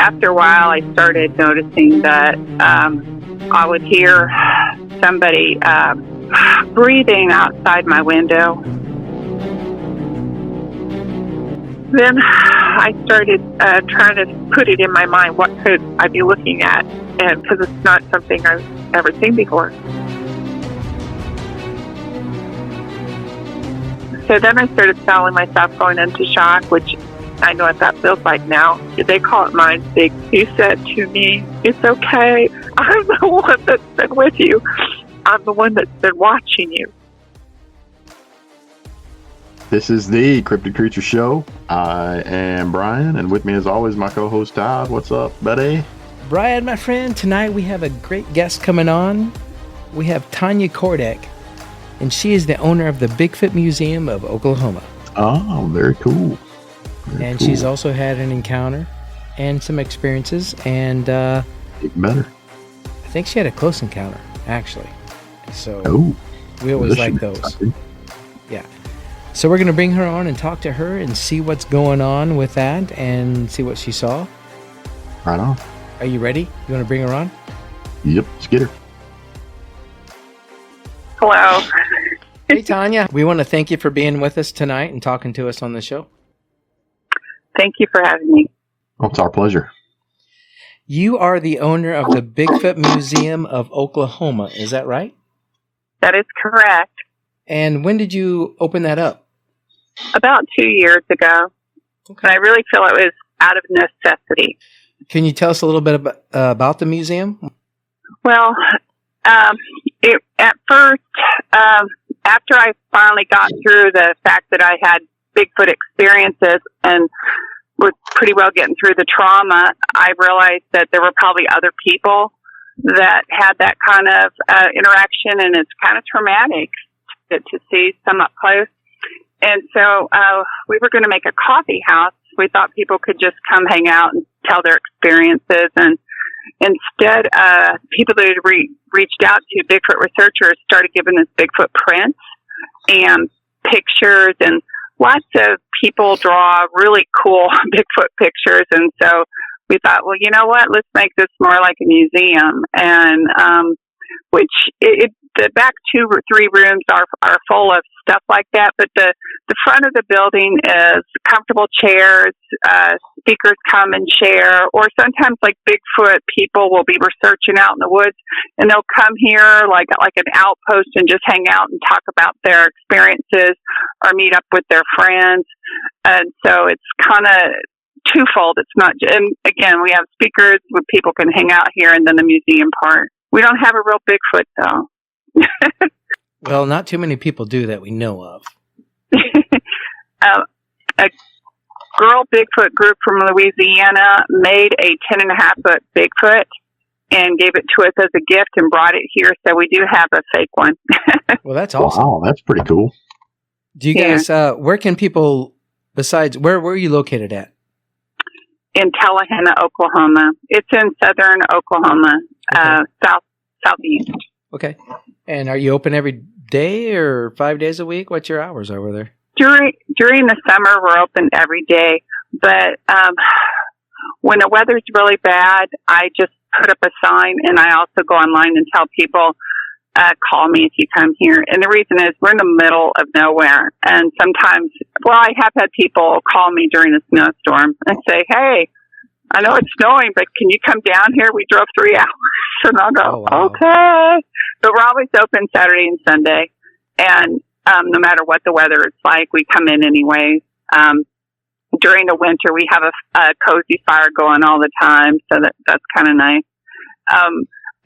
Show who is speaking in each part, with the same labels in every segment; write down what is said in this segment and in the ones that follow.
Speaker 1: after a while, I started noticing that I would hear somebody breathing outside my window. Then I started trying to put it in my mind, what could I be looking at? And because it's not something I've ever seen before. So then I started feeling myself going into shock, which I know what that feels like now. They call it mind speak. He said to me, "It's okay. I'm the one that's been with you. I'm the one that's been watching you."
Speaker 2: This is the Cryptid Creature Show. I am Brian, and with me as always, my co-host Todd. What's up, buddy?
Speaker 3: Brian, my friend, tonight we have a great guest coming on. We have Tanya Kordek, and she is the owner of the Bigfoot Museum of Oklahoma.
Speaker 2: Oh, very cool.
Speaker 3: And she's also had an encounter and some experiences, and
Speaker 2: even better.
Speaker 3: I think she had a close encounter, actually. So we always like those.
Speaker 2: Exciting.
Speaker 3: Yeah. So we're going to bring her on and talk to her and see what's going on with that and see what she saw.
Speaker 2: Right on.
Speaker 3: Are you ready? You want to bring her on?
Speaker 2: Yep, let's get her.
Speaker 1: Hello.
Speaker 3: Hey, Tanya. We want to thank you for being with us tonight and talking to us on the show.
Speaker 1: Thank you for having me.
Speaker 2: Oh, it's our pleasure.
Speaker 3: You are the owner of the Bigfoot Museum of Oklahoma. Is that right?
Speaker 1: That is correct.
Speaker 3: And when did you open that up?
Speaker 1: About 2 years ago.
Speaker 3: Okay.
Speaker 1: And I really feel it was out of necessity.
Speaker 3: Can you tell us a little bit about the museum?
Speaker 1: Well, at first, after I finally got through the fact that I had Bigfoot experiences and was pretty well getting through the trauma, I realized that there were probably other people that had that kind of interaction, and it's kind of traumatic to see some up close. And so we were going to make a coffee house. We thought people could just come hang out and tell their experiences. And instead, people that had reached out to Bigfoot researchers started giving us Bigfoot prints and pictures, and lots of people draw really cool Bigfoot pictures. And so we thought, well, you know what? Let's make this more like a museum. And the back 2 or 3 rooms are full of stuff like that, but the front of the building is comfortable chairs. Speakers come and share, or sometimes like Bigfoot people will be researching out in the woods, and they'll come here like an outpost and just hang out and talk about their experiences or meet up with their friends. And so it's kind of twofold. It's not, and again, we have speakers where people can hang out here, and then the museum part. We don't have a real Bigfoot though.
Speaker 3: Well, not too many people do that we know of.
Speaker 1: A girl Bigfoot group from Louisiana made a 10.5-foot Bigfoot and gave it to us as a gift and brought it here. So we do have a fake one.
Speaker 3: Well, that's awesome.
Speaker 2: Wow, that's pretty cool.
Speaker 3: Do you guys, where can people, besides, where are you located at?
Speaker 1: In Tallahena, Oklahoma. It's in southern Oklahoma, southeast.
Speaker 3: Okay. And are you open every day or 5 days a week? What's your hours over there?
Speaker 1: During the summer, we're open every day. But when the weather's really bad, I just put up a sign, and I also go online and tell people, call me if you come here. And the reason is we're in the middle of nowhere. And sometimes, I have had people call me during a snowstorm and say, "Hey, I know it's snowing, but can you come down here? We drove 3 hours." And I'll go, "Okay." But we're always open Saturday and Sunday. And no matter what the weather is like, we come in anyway. During the winter, we have a cozy fire going all the time, so that's kind of nice.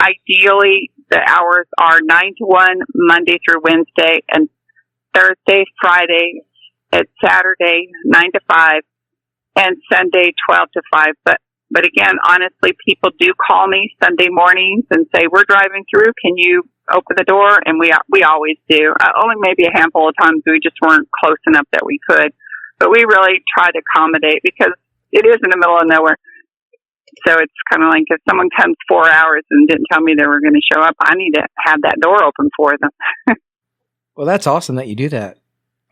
Speaker 1: Ideally, the hours are 9 to 1, Monday through Wednesday, and Thursday, Friday, and Saturday, 9 to 5, and Sunday, 12 to 5. But again, honestly, people do call me Sunday mornings and say, "We're driving through. Can you open the door?" And we always do. Only maybe a handful of times we just weren't close enough that we could. But we really try to accommodate because it is in the middle of nowhere. So it's kind of like if someone comes 4 hours and didn't tell me they were going to show up, I need to have that door open for them.
Speaker 3: Well, that's awesome that you do that,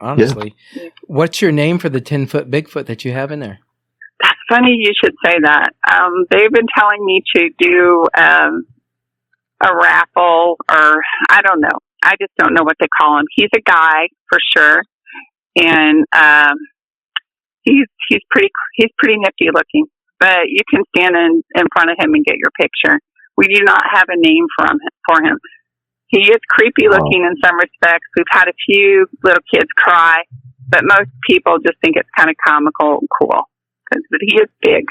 Speaker 3: honestly. Yeah. What's your name for the 10-foot Bigfoot that you have in there?
Speaker 1: That's funny you should say that. They've been telling me to do a raffle, or I don't know. I just don't know what they call him. He's a guy for sure, and he's pretty nifty looking. But you can stand in front of him and get your picture. We do not have a name for him. He is creepy looking in some respects. We've had a few little kids cry, but most people just think it's kind of comical and cool. But he is big.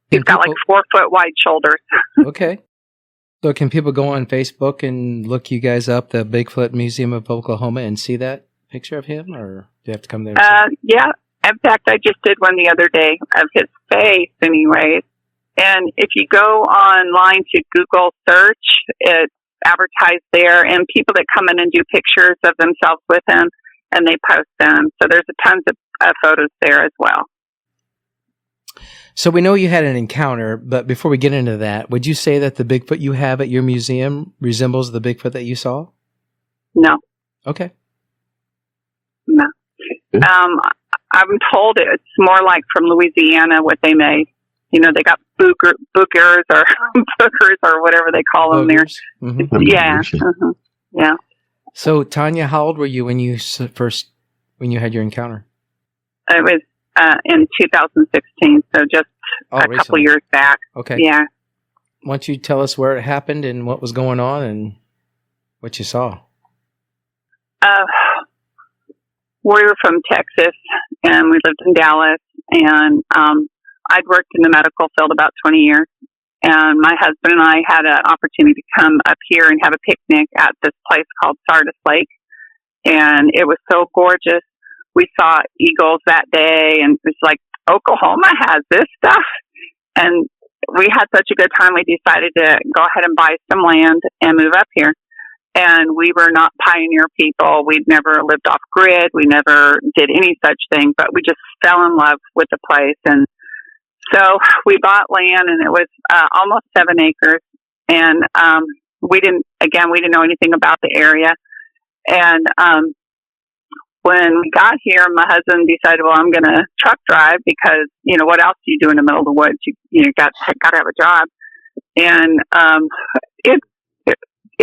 Speaker 1: He's got like 4 foot wide shoulders.
Speaker 3: Okay. So can people go on Facebook and look you guys up, the Bigfoot Museum of Oklahoma, and see that picture of him, or do you have to come there?
Speaker 1: Yeah. In fact, I just did one the other day of his face anyways. And if you go online to Google search, it's advertised there, and people that come in and do pictures of themselves with him, and they post them. So there's tons of photos there as well.
Speaker 3: So we know you had an encounter, but before we get into that, would you say that the Bigfoot you have at your museum resembles the Bigfoot that you saw?
Speaker 1: No.
Speaker 3: Okay.
Speaker 1: No. I'm told it's more like from Louisiana what they made. You know, they got bookers or bookers or whatever they call them there.
Speaker 3: Mm-hmm.
Speaker 1: Yeah. Mm-hmm. Yeah.
Speaker 3: So Tanya, how old were you when you had your encounter?
Speaker 1: It was in 2016, so just a couple years back.
Speaker 3: Okay.
Speaker 1: Yeah.
Speaker 3: Why don't you tell us where it happened and what was going on and what you saw?
Speaker 1: We were from Texas, and we lived in Dallas, and I'd worked in the medical field about 20 years, and my husband and I had an opportunity to come up here and have a picnic at this place called Sardis Lake, and it was so gorgeous. We saw eagles that day, and it's like, Oklahoma has this stuff, and we had such a good time, we decided to go ahead and buy some land and move up here. And we were not pioneer people. We'd never lived off grid. We never did any such thing, but we just fell in love with the place. And so we bought land, and it was almost 7 acres. And we didn't know anything about the area. And when we got here, my husband decided, well, I'm going to truck drive because, you know, what else do you do in the middle of the woods? You got to have a job. And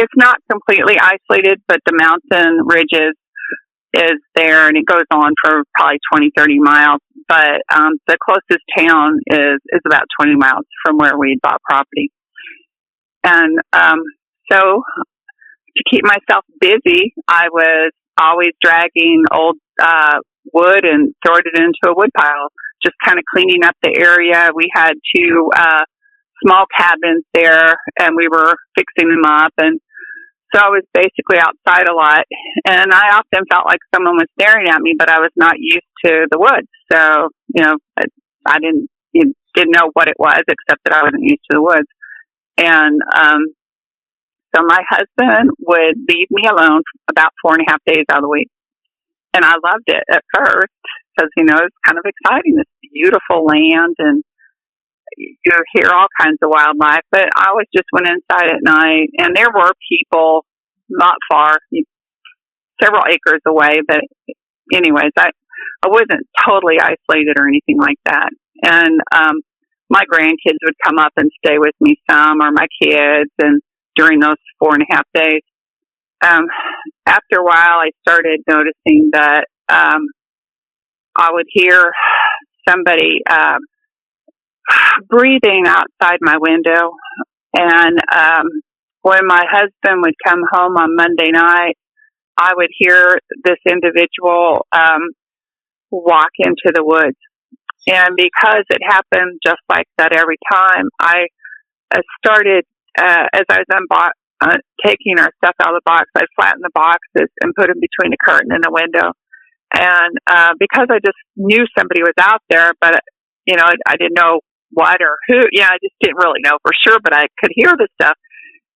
Speaker 1: it's not completely isolated, but the mountain ridges is there, and it goes on for probably 20, 30 miles. But the closest town is about 20 miles from where we bought property. And so to keep myself busy, I was always dragging old wood and throwing it into a wood pile, just kind of cleaning up the area. We had 2 small cabins there, and we were fixing them up. And so I was basically outside a lot, and I often felt like someone was staring at me, but I was not used to the woods. So, you know, I didn't know what it was, except that I wasn't used to the woods. And so my husband would leave me alone about 4.5 days out of the week. And I loved it at first because, you know, it's kind of exciting, this beautiful land, and you hear all kinds of wildlife. But I always just went inside at night, and there were people not far, several acres away. But anyways, I wasn't totally isolated or anything like that. And my grandkids would come up and stay with me some, or my kids, and during those 4.5 days. After a while, I started noticing that I would hear somebody breathing outside my window. And when my husband would come home on Monday night, I would hear this individual walk into the woods. And because it happened just like that every time, I started, as I was taking our stuff out of the box, I flattened the boxes and put them between the curtain and the window. And because I just knew somebody was out there, but, you know, I didn't know what or who, I just didn't really know for sure, but I could hear the stuff.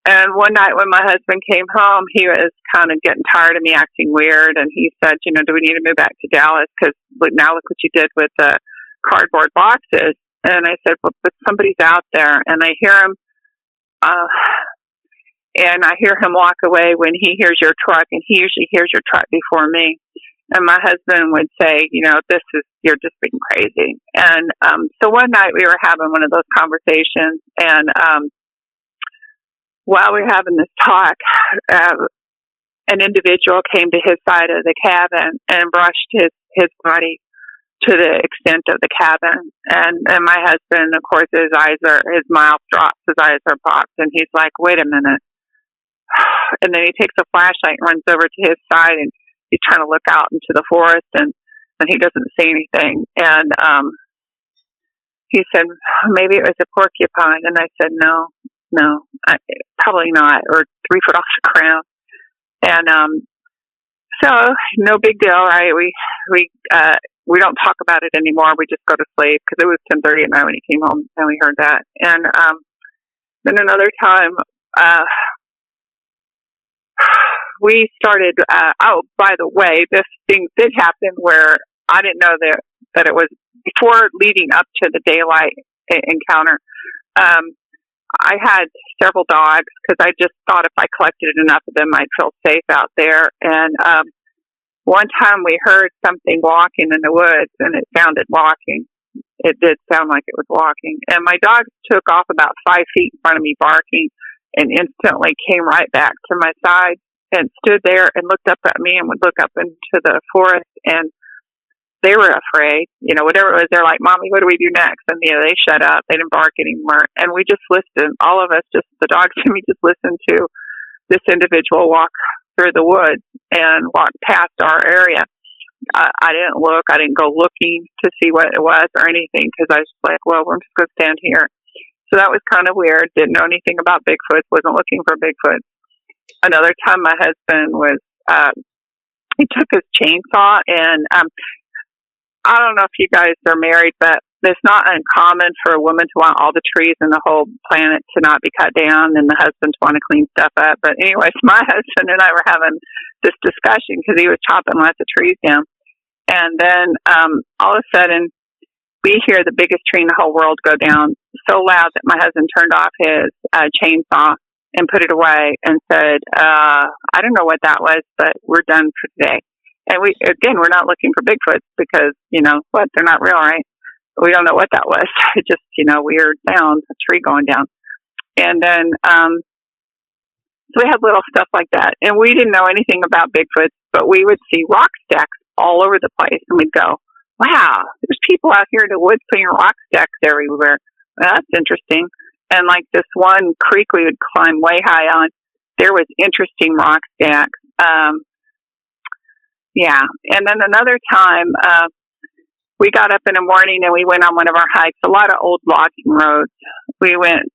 Speaker 1: And one night when my husband came home, he was kind of getting tired of me acting weird. And he said, you know, do we need to move back to Dallas? Because now look what you did with the cardboard boxes. And I said, well, but somebody's out there. And I hear him, walk away when he hears your truck. And he usually hears your truck before me. And my husband would say, you're just being crazy. And so one night we were having one of those conversations, and while we were having this talk, an individual came to his side of the cabin and brushed his body to the extent of the cabin. And my husband, of course, his mouth drops, his eyes are popped, and he's like, wait a minute. And then he takes a flashlight and runs over to his side, and he's trying to look out into the forest, and he doesn't see anything. And he said, maybe it was a porcupine. And I said, no, probably not, or 3 foot off the ground. And so no big deal, right? We don't talk about it anymore. We just go to sleep, because it was 10:30 at night when he came home, and we heard that. And then another time, we started. By the way, this thing did happen where I didn't know that it was before leading up to the daylight encounter. I had several dogs, because I just thought if I collected enough of them, I'd feel safe out there. And one time we heard something walking in the woods, and it sounded walking. It did sound like it was walking. And my dogs took off about 5 feet in front of me barking, and instantly came right back to my side and stood there and looked up at me and would look up into the forest. And they were afraid, whatever it was. They're like, Mommy, what do we do next? And, they shut up. They didn't bark anymore. And we just listened. All of us, just the dogs and me, just listened to this individual walk through the woods and walk past our area. I didn't look. I didn't go looking to see what it was or anything, because I was just like, well, we're just going to stand here. So that was kind of weird. Didn't know anything about Bigfoot. Wasn't looking for Bigfoot. Another time my husband was, he took his chainsaw, and I don't know if you guys are married, but it's not uncommon for a woman to want all the trees in the whole planet to not be cut down, and the husband to want to clean stuff up. But anyways, my husband and I were having this discussion, because he was chopping lots of trees down. And then all of a sudden, we hear the biggest tree in the whole world go down so loud that my husband turned off his chainsaw and put it away and said, I don't know what that was, but we're done for today. And we're not looking for Bigfoot, because, they're not real, right? We don't know what that was. It just, weird sound, a tree going down. And then, so we had little stuff like that. And we didn't know anything about Bigfoot, but we would see rock stacks all over the place. And we'd go, wow, there's people out here in the woods putting rock stacks everywhere. Well, that's interesting. And like this one creek we would climb way high on, there was interesting rock stacks. Yeah. And then another time, we got up in the morning and we went on one of our hikes, a lot of old logging roads. We went,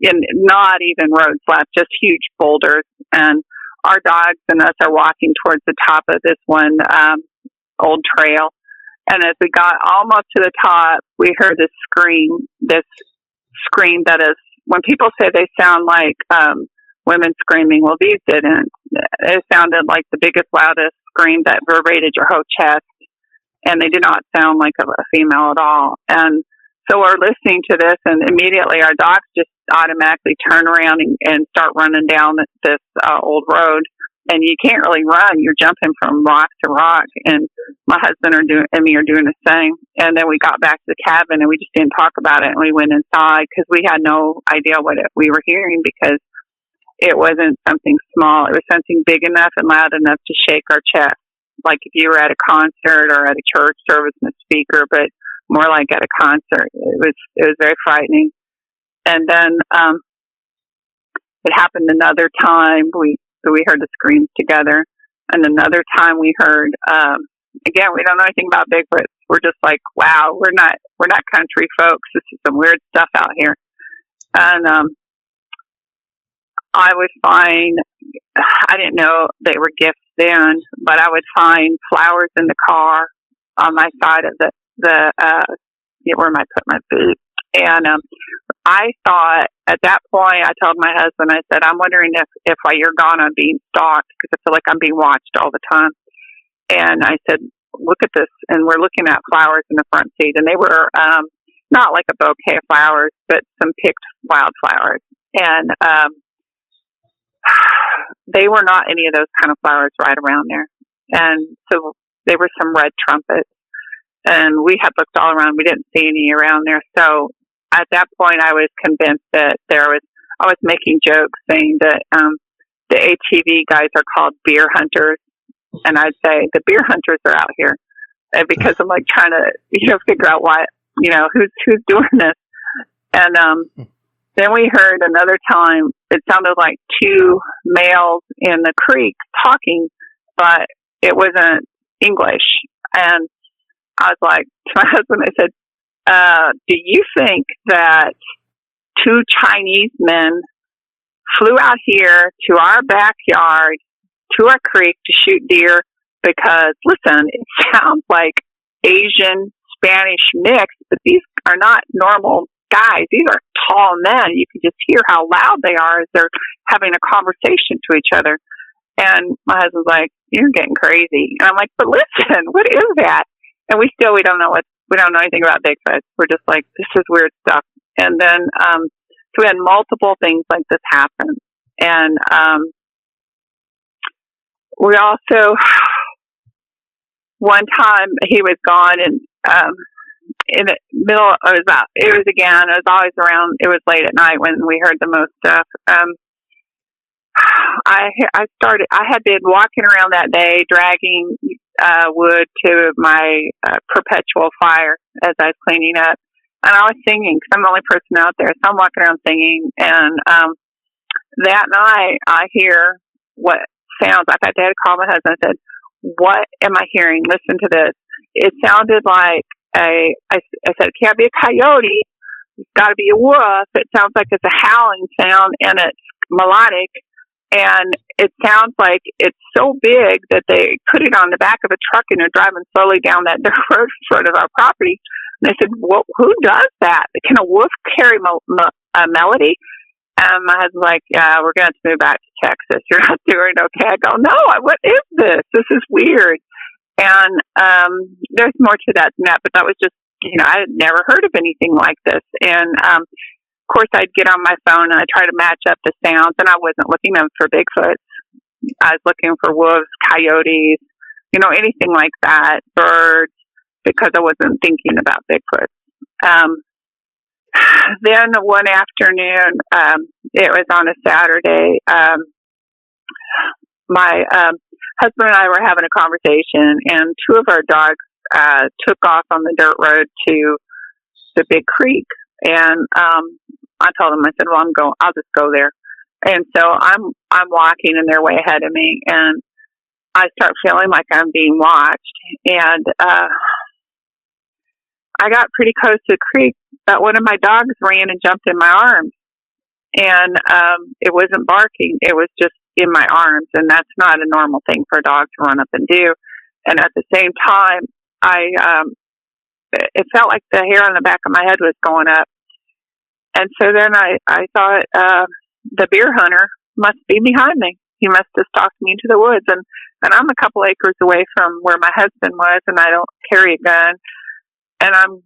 Speaker 1: in not even roads left, just huge boulders. And our dogs and us are walking towards the top of this one, old trail. And as we got almost to the top, we heard this scream that is, when people say they sound like, women screaming, well, these didn't. It sounded like the biggest, loudest scream that vibrated your whole chest, and they did not sound like a female at all. And so we're listening to this, and immediately our dogs just automatically turn around and start running down this old road. And you can't really run; you're jumping from rock to rock. And my husband and me are doing the same. And then we got back to the cabin, and we just didn't talk about it. And we went inside because we had no idea what we were hearing, because it wasn't something small. It was something big enough and loud enough to shake our chest, like if you were at a concert or at a church service and a speaker, but more like at a concert. It was very frightening. And then it happened another time. We heard the screams together. And another time we heard, again, we don't know anything about Bigfoot. We're just like, wow, we're not country folks. This is some weird stuff out here. And I would find, I didn't know they were gifts then, but I would find flowers in the car on my side of where I put my boot. And I thought at that point, I told my husband, I said, I'm wondering if while you're gone, I'm being stalked, because I feel like I'm being watched all the time. And I said, look at this. And we're looking at flowers in the front seat. And they were not like a bouquet of flowers, but some picked wildflowers. And they were not any of those kind of flowers right around there. And so there were some red trumpets. And we had looked all around. We didn't see any around there. So at that point, I was convinced that I was making jokes saying that the ATV guys are called beer hunters. And I'd say the beer hunters are out here. And because I'm like trying to, figure out who's doing this. And then we heard another time, it sounded like two males in the creek talking, but it wasn't English. And I was like, to my husband, I said, do you think that two Chinese men flew out here to our backyard, to our creek to shoot deer? Because, listen, it sounds like Asian, Spanish mix, but these are not normal guys. These are tall men. You can just hear how loud they are as they're having a conversation to each other. And my husband's like, you're getting crazy. And I'm like, but listen, what is that? And we don't know anything about Bigfoot. We're just like, this is weird stuff. And then, so we had multiple things like this happen. And, we also, one time he was gone and, in the middle, it was always around, it was late at night when we heard the most stuff. I had been walking around that day dragging wood to my perpetual fire as I was cleaning up, and I was singing because I'm the only person out there, so I'm walking around singing. And that night I hear what sounds. I had to call my husband. I said, "What am I hearing? Listen to this." It sounded like I said, "It can't be a coyote. It's got to be a wolf." It sounds like it's a howling sound, and it's melodic. And it sounds like it's so big that they put it on the back of a truck and they're driving slowly down that dirt road in front of our property. And they said, well, who does that? Can a wolf carry a melody? And my husband's like, yeah, we're going to have to move back to Texas. You're not doing okay. I go, no, what is this? This is weird. And there's more to that than that, but that was just, I had never heard of anything like this. And of course, I'd get on my phone and I'd try to match up the sounds, and I wasn't looking for Bigfoot. I was looking for wolves, coyotes, anything like that, birds, because I wasn't thinking about Bigfoot. Then one afternoon, it was on a Saturday, my husband and I were having a conversation, and two of our dogs took off on the dirt road to the big creek. And I told him, I said, well, I'll just go there. And so I'm walking and they're way ahead of me, and I start feeling like I'm being watched. And I got pretty close to the creek, but one of my dogs ran and jumped in my arms. And it wasn't barking, it was just in my arms, and that's not a normal thing for a dog to run up and do. And at the same time, it felt like the hair on the back of my head was going up. And so then I thought, the beer hunter must be behind me. He must have stalked me into the woods. And I'm a couple acres away from where my husband was, and I don't carry a gun. And I'm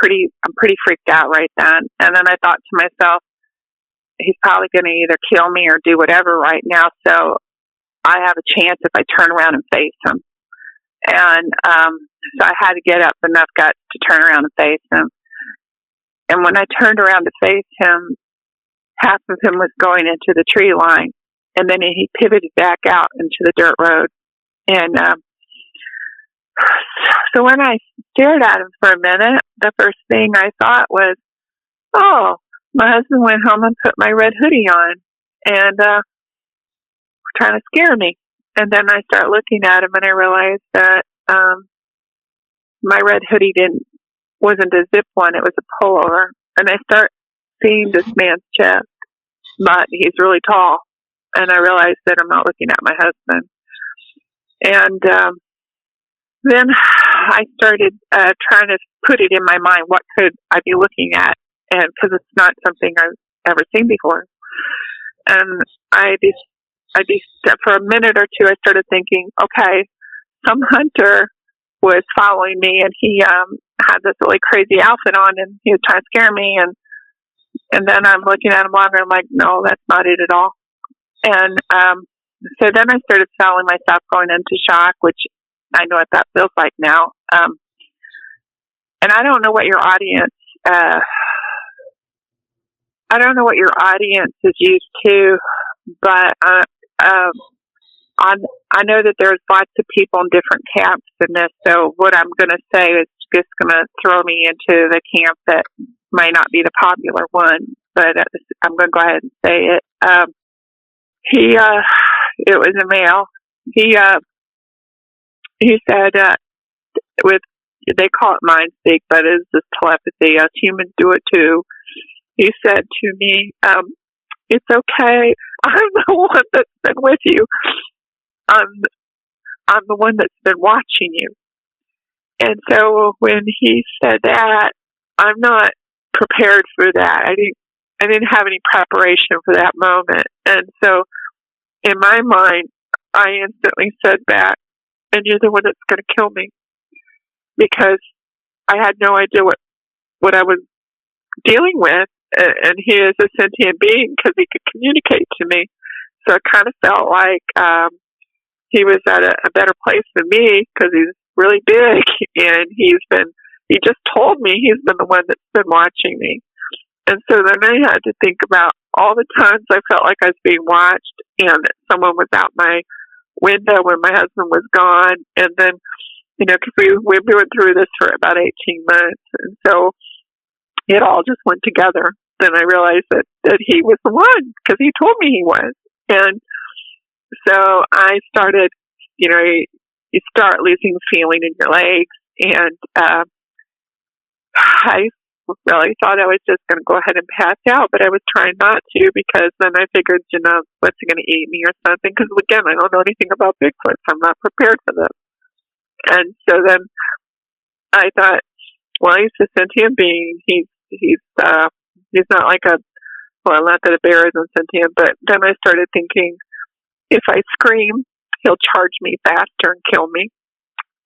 Speaker 1: pretty freaked out right then. And then I thought to myself, he's probably going to either kill me or do whatever right now. So I have a chance if I turn around and face him. And so I had to get up enough guts to turn around and face him. And when I turned around to face him, half of him was going into the tree line, and then he pivoted back out into the dirt road. And so when I stared at him for a minute, the first thing I thought was, oh, my husband went home and put my red hoodie on and trying to scare me. And then I start looking at him, and I realized that my red hoodie wasn't a zip one, it was a pullover. And I start seeing this man's chest, but he's really tall. And I realized that I'm not looking at my husband. And then I started trying to put it in my mind, what could I be looking at? And because it's not something I've ever seen before. And for a minute or two, I started thinking, okay, some hunter was following me, and he had this really crazy outfit on, and he was trying to scare me. And then I'm looking at him longer, and I'm like, no, that's not it at all. And so then I started feeling myself going into shock, which I know what that feels like now. And I don't know what your audience, is used to, but I know that there's lots of people in different camps in this. So what I'm going to say is just going to throw me into the camp that might not be the popular one, but I'm going to go ahead and say it. It was a male. He said, they call it mind speak, but it's just telepathy. Us humans do it too. He said to me, it's okay. I'm the one that's been with you. I'm the one that's been watching you. And so when he said that, I'm not prepared for that. I didn't have any preparation for that moment. And so in my mind, I instantly said back, and you're the one that's going to kill me. Because I had no idea what I was dealing with. And he is a sentient being because he could communicate to me. So it kind of felt like he was at a better place than me because he's really big. And he just told me he's been the one that's been watching me. And so then I had to think about all the times I felt like I was being watched and someone was out my window when my husband was gone. And then, because we went through this for about 18 months. And so it all just went together. Then I realized that he was the one because he told me he was. And so I started, you start losing feeling in your legs. And I really thought I was just going to go ahead and pass out, but I was trying not to because then I figured, what's he going to eat me or something? Because again, I don't know anything about Bigfoot, so I'm not prepared for this. And so then I thought, well, he's a sentient being. He's not like not that a bear isn't sentient, but then I started thinking, if I scream, he'll charge me faster and kill me.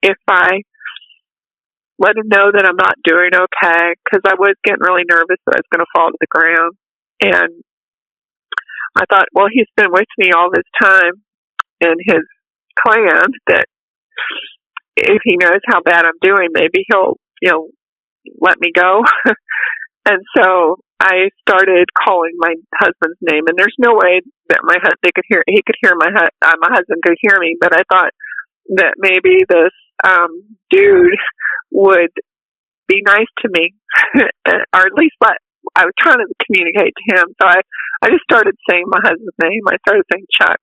Speaker 1: If I let him know that I'm not doing okay, because I was getting really nervous that I was going to fall to the ground. And I thought, well, he's been with me all this time in his clan, that if he knows how bad I'm doing, maybe he'll, let me go. And so I started calling my husband's name, and there's no way that he could hear my husband could hear me, but I thought that maybe this dude would be nice to me, or at least I was trying to communicate to him. So I just started saying my husband's name. I started saying Chuck,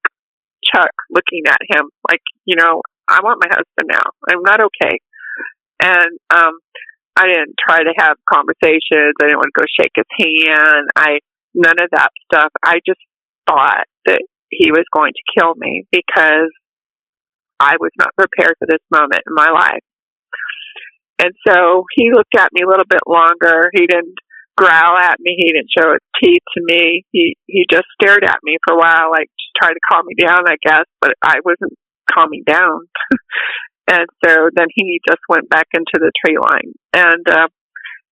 Speaker 1: looking at him like, I want my husband now. I'm not okay. And I didn't try to have conversations. I didn't want to go shake his hand. None of that stuff. I just thought that he was going to kill me because I was not prepared for this moment in my life. And so he looked at me a little bit longer. He didn't growl at me. He didn't show his teeth to me. He just stared at me for a while, like to try to calm me down, I guess, but I wasn't calming down. And so then he just went back into the tree line. And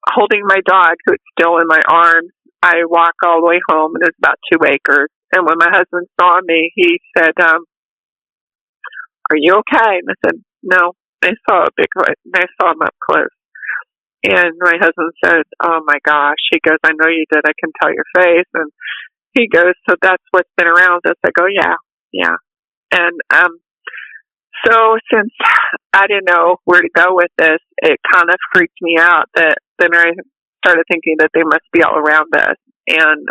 Speaker 1: holding my dog, who's still in my arms, I walk all the way home, and it's about 2 acres. And when my husband saw me, he said, are you okay? And I said, no, I saw a Bigfoot, and I saw him up close. And my husband said, oh my gosh. He goes, I know you did. I can tell your face. And he goes, so that's what's been around us. I go, yeah. And so since I didn't know where to go with this, it kind of freaked me out that then I started thinking that they must be all around us. And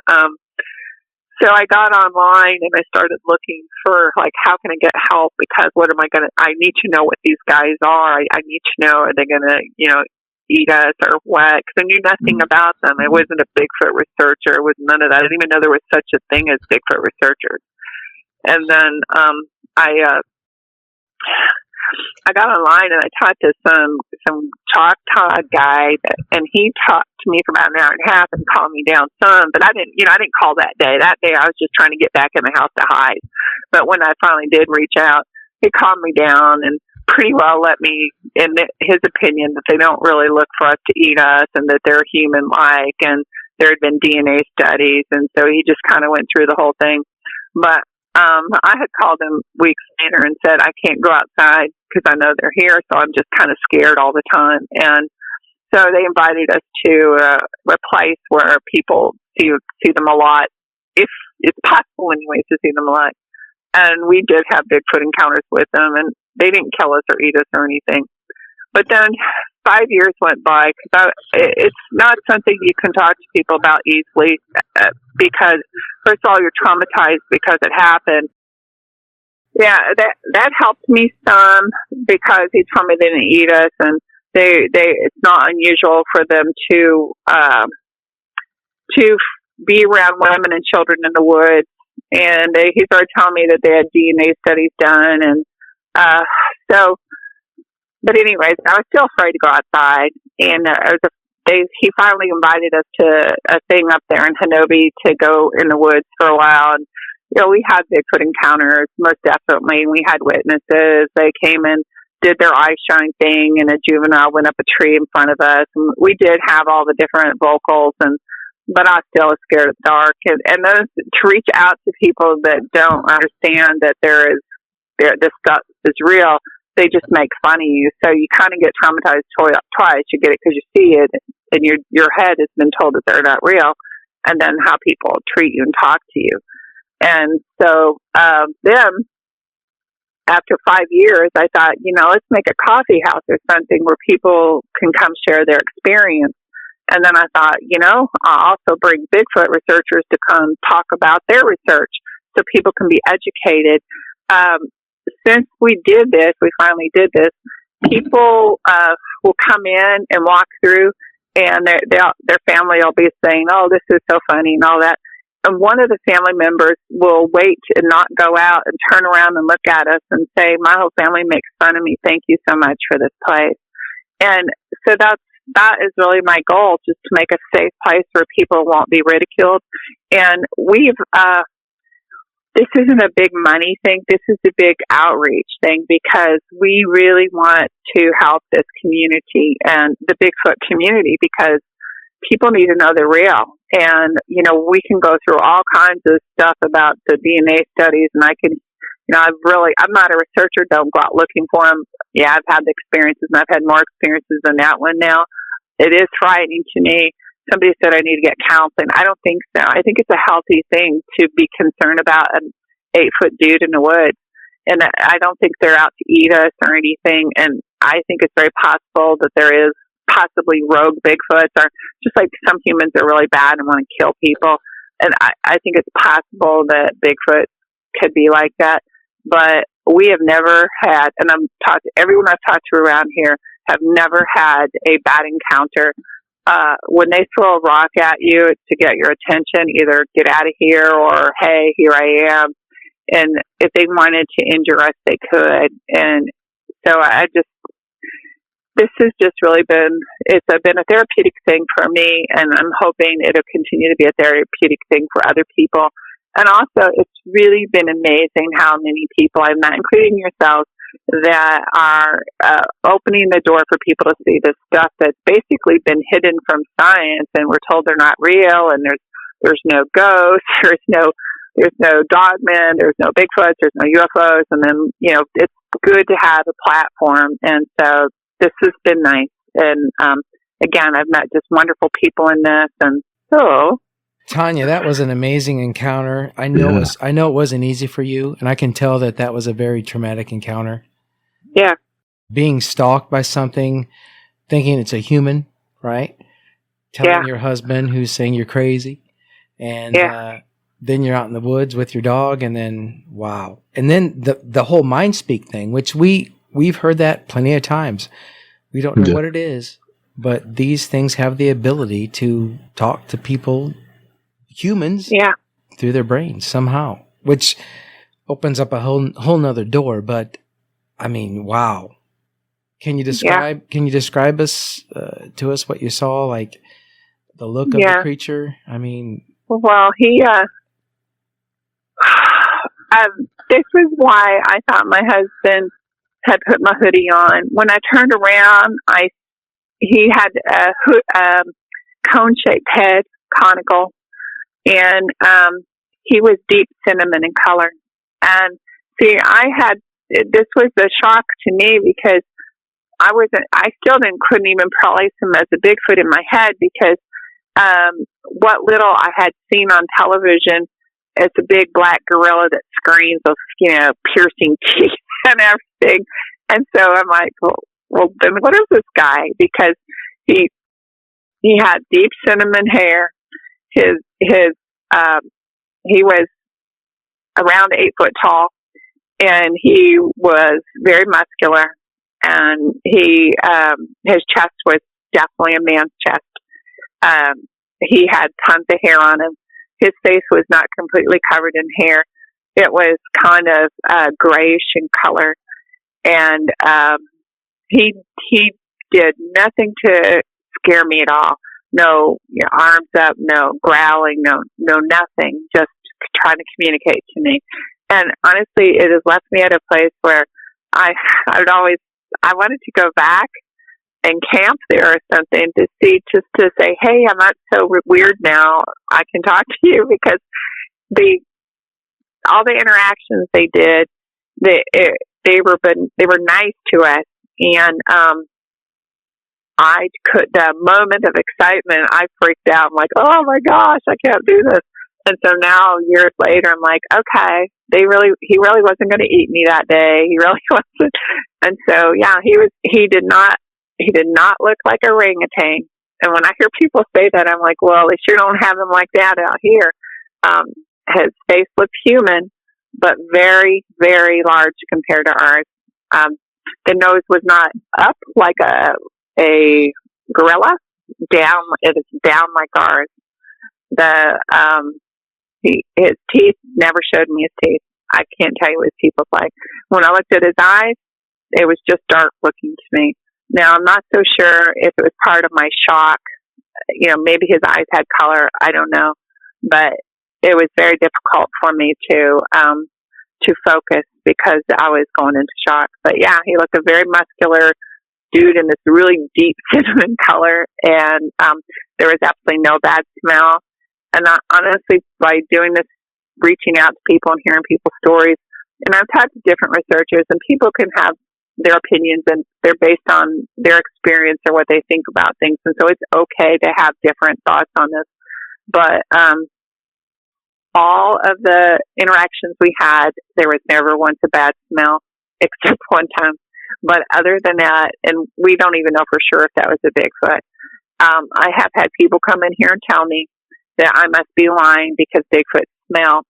Speaker 1: so I got online and I started looking for, like, how can I get help? Because I need to know what these guys are. I need to know, are they going to, eat us or what? Because I knew nothing about them. I wasn't a Bigfoot researcher. With none of that. I didn't even know there was such a thing as Bigfoot researchers. And then I got online and I talked to some Choctaw guy, and he talked to me for about an hour and a half and calmed me down some. But I didn't call that day. That day I was just trying to get back in the house to hide. But when I finally did reach out, he calmed me down and pretty well let me, in his opinion, that they don't really look for us to eat us, and that they're human-like, and there had been DNA studies, and so he just kind of went through the whole thing. But I had called them weeks later and said, I can't go outside because I know they're here, so I'm just kind of scared all the time. And so they invited us to a place where people see them a lot, if it's possible anyways to see them a lot. And we did have Bigfoot encounters with them, and they didn't kill us or eat us or anything. But then 5 years went by, because it's not something you can talk to people about easily, because first of all, you're traumatized because it happened. Yeah, that helped me some, because he told me they didn't eat us, and it's not unusual for them to be around women and children in the woods. And he started telling me that they had DNA studies done, and but anyways, I was still afraid to go outside. And he finally invited us to a thing up there in Hanobi to go in the woods for a while. And we had Bigfoot encounters, most definitely. And we had witnesses. They came and did their eye shine thing, and a juvenile went up a tree in front of us. And we did have all the different vocals, but I still was scared of the dark. And those, to reach out to people that don't understand that this stuff is real, they just make fun of you. So you kind of get traumatized twice. You get it because you see it, and your head has been told that they're not real, and then how people treat you and talk to you. And so then, after 5 years, I thought, let's make a coffee house or something where people can come share their experience. And then I thought, I'll also bring Bigfoot researchers to come talk about their research so people can be educated. Since we finally did this, people will come in and walk through, and their family will be saying, oh, this is so funny and all that. And one of the family members will wait and not go out and turn around and look at us and say, my whole family makes fun of me. Thank you so much for this place. And so that is really my goal, just to make a safe place where people won't be ridiculed. And this isn't a big money thing. This is a big outreach thing, because we really want to help this community and the Bigfoot community, because people need to know they're real. And, we can go through all kinds of stuff about the DNA studies, and I'm not a researcher. Don't go out looking for them. Yeah, I've had the experiences, and I've had more experiences than that one now. It is frightening to me. Somebody said I need to get counseling. I don't think so. I think it's a healthy thing to be concerned about an 8-foot dude in the woods. And I don't think they're out to eat us or anything. And I think it's very possible that there is possibly rogue Bigfoots, or just like some humans are really bad and want to kill people. And I think it's possible that Bigfoot could be like that. But we have never had, and everyone I've talked to around here have never had a bad encounter. When they throw a rock at you to get your attention, either get out of here or, hey, here I am. And if they wanted to injure us, they could. And so this has just really been a therapeutic thing for me, and I'm hoping it'll continue to be a therapeutic thing for other people. And also, it's really been amazing how many people I've met, including yourselves, that are opening the door for people to see this stuff that's basically been hidden from science, and we're told they're not real, and there's no ghosts, there's no dogmen, there's no Bigfoots, there's no UFOs, and then it's good to have a platform. And so this has been nice. And again, I've met just wonderful people in this, and so.
Speaker 3: Tanya, that was an amazing encounter. I know it wasn't easy for you, and I can tell that was a very traumatic encounter.
Speaker 1: Yeah.
Speaker 3: Being stalked by something, thinking it's a human, right? Telling your husband, who's saying you're crazy, and then you're out in the woods with your dog, and then wow. And then the whole mind speak thing, which we've heard that plenty of times. We don't know what it is, but these things have the ability to talk to people, humans, through their brains somehow, which opens up a whole nother door. But I mean, wow. Can you describe us to us what you saw, like the look of the creature? I mean,
Speaker 1: well, he this was why I thought my husband had put my hoodie on. When I turned around, he had a cone-shaped head, conical, and he was deep cinnamon in color. And see, this was a shock to me because I still couldn't even place him as a Bigfoot in my head because what little I had seen on television, it's a big black gorilla that screams with, piercing teeth and everything. And so I'm like, well, then what is this guy? Because he had deep cinnamon hair. He was around 8 foot tall, and he was very muscular, and his chest was definitely a man's chest. He had tons of hair on him. His face was not completely covered in hair. It was kind of grayish in color, and he did nothing to scare me at all. No arms up, no growling, no nothing. Just trying to communicate to me. And honestly, it has left me at a place where I wanted to go back and camp there or something to say, hey, I'm not so weird now. I can talk to you, because all the interactions they did, they were nice to us, and the moment of excitement, I freaked out. I'm like, oh my gosh, I can't do this. And so now, years later, I'm like, okay, he really wasn't going to eat me that day. He really wasn't. And so, yeah, he did not look like a orangutan. And when I hear people say that, I'm like, well, they sure don't have them like that out here. His face looked human, but very, very large compared to ours. The nose was not up like a gorilla, down. It is down like ours. His teeth never showed me his teeth. I can't tell you what his teeth look like. When I looked at his eyes, it was just dark looking to me. Now, I'm not so sure if it was part of my shock. Maybe his eyes had color. I don't know. But it was very difficult for me to focus because I was going into shock. But yeah, he looked a very muscular dude in this really deep cinnamon color. And there was absolutely no bad smell. And honestly, by doing this, reaching out to people and hearing people's stories, and I've talked to different researchers, and people can have their opinions, and they're based on their experience or what they think about things. And so it's okay to have different thoughts on this. But all of the interactions we had, there was never once a bad smell, except one time. But other than that, and we don't even know for sure if that was a Bigfoot. I have had people come in here and tell me that I must be lying because Bigfoot smell.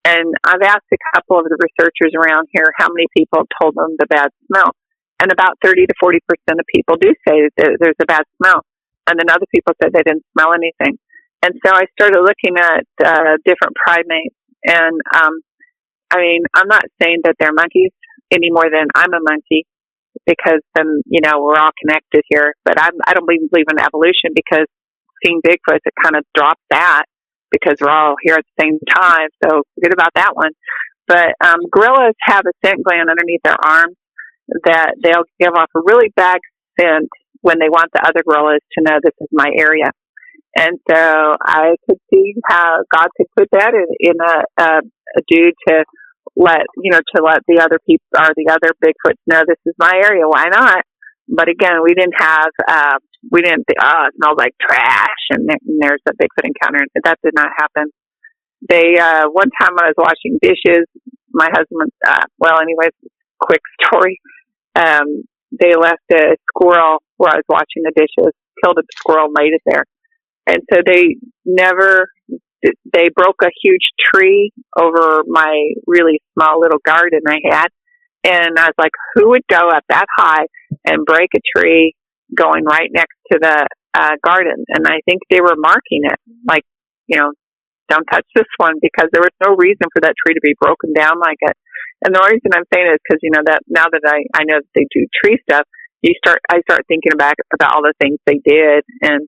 Speaker 1: And I've asked a couple of the researchers around here how many people told them the bad smell. And about 30 to 40% of people do say that there's a bad smell. And then other people said they didn't smell anything. And so I started looking at different primates. And, I'm not saying that they're monkeys any more than I'm a monkey, because then, we're all connected here. But I don't believe in evolution, because seeing Bigfoot, it kind of drops that, because we're all here at the same time. So forget about that one. But gorillas have a scent gland underneath their arms that they'll give off a really bad scent when they want the other gorillas to know this is my area. And so I could see how God could put that in a dude to let the other people or the other Bigfoots know this is my area. Why not? But again, we didn't think, it smells like trash and there's a Bigfoot encounter. That did not happen. One time I was washing dishes, my husband, quick story. They left a squirrel where I was washing the dishes, killed a squirrel, laid it there. And so they broke a huge tree over my really small little garden I had. And I was like, who would go up that high and break a tree going right next to the garden? And I think they were marking it, like, don't touch this one, because there was no reason for that tree to be broken down like it. And the reason I'm saying it is because, that now that I know that they do tree stuff, I start thinking back about all the things they did. And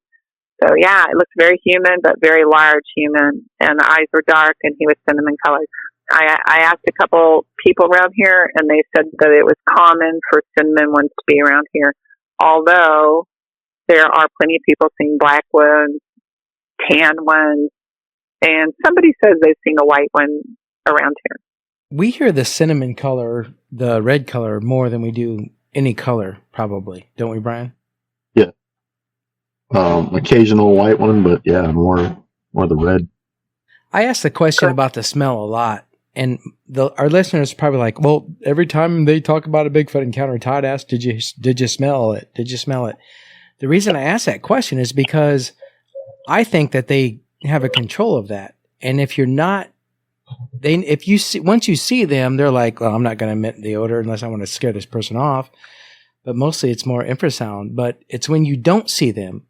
Speaker 1: so, yeah, it looks very human, but very large human. And the eyes were dark, and he was cinnamon colored. I asked a couple people around here, and they said that it was common for cinnamon ones to be around here, although there are plenty of people seeing black ones, tan ones, and somebody says they've seen a white one around here.
Speaker 3: we hear the cinnamon color, the red color, more than we do any color, probably. Don't we, Brian?
Speaker 2: Yeah. Occasional white one, but yeah, more the red.
Speaker 3: I asked the question about the smell a lot, and our listeners are probably like, well, every time they talk about a Bigfoot encounter, Todd asks, did you smell it? Did you smell it? The reason I asked that question is because I think that they have a control of that. And if you're not, once you see them, they're like, well, I'm not going to emit the odor unless I want to scare this person off. But mostly it's more infrasound. But it's when you don't see them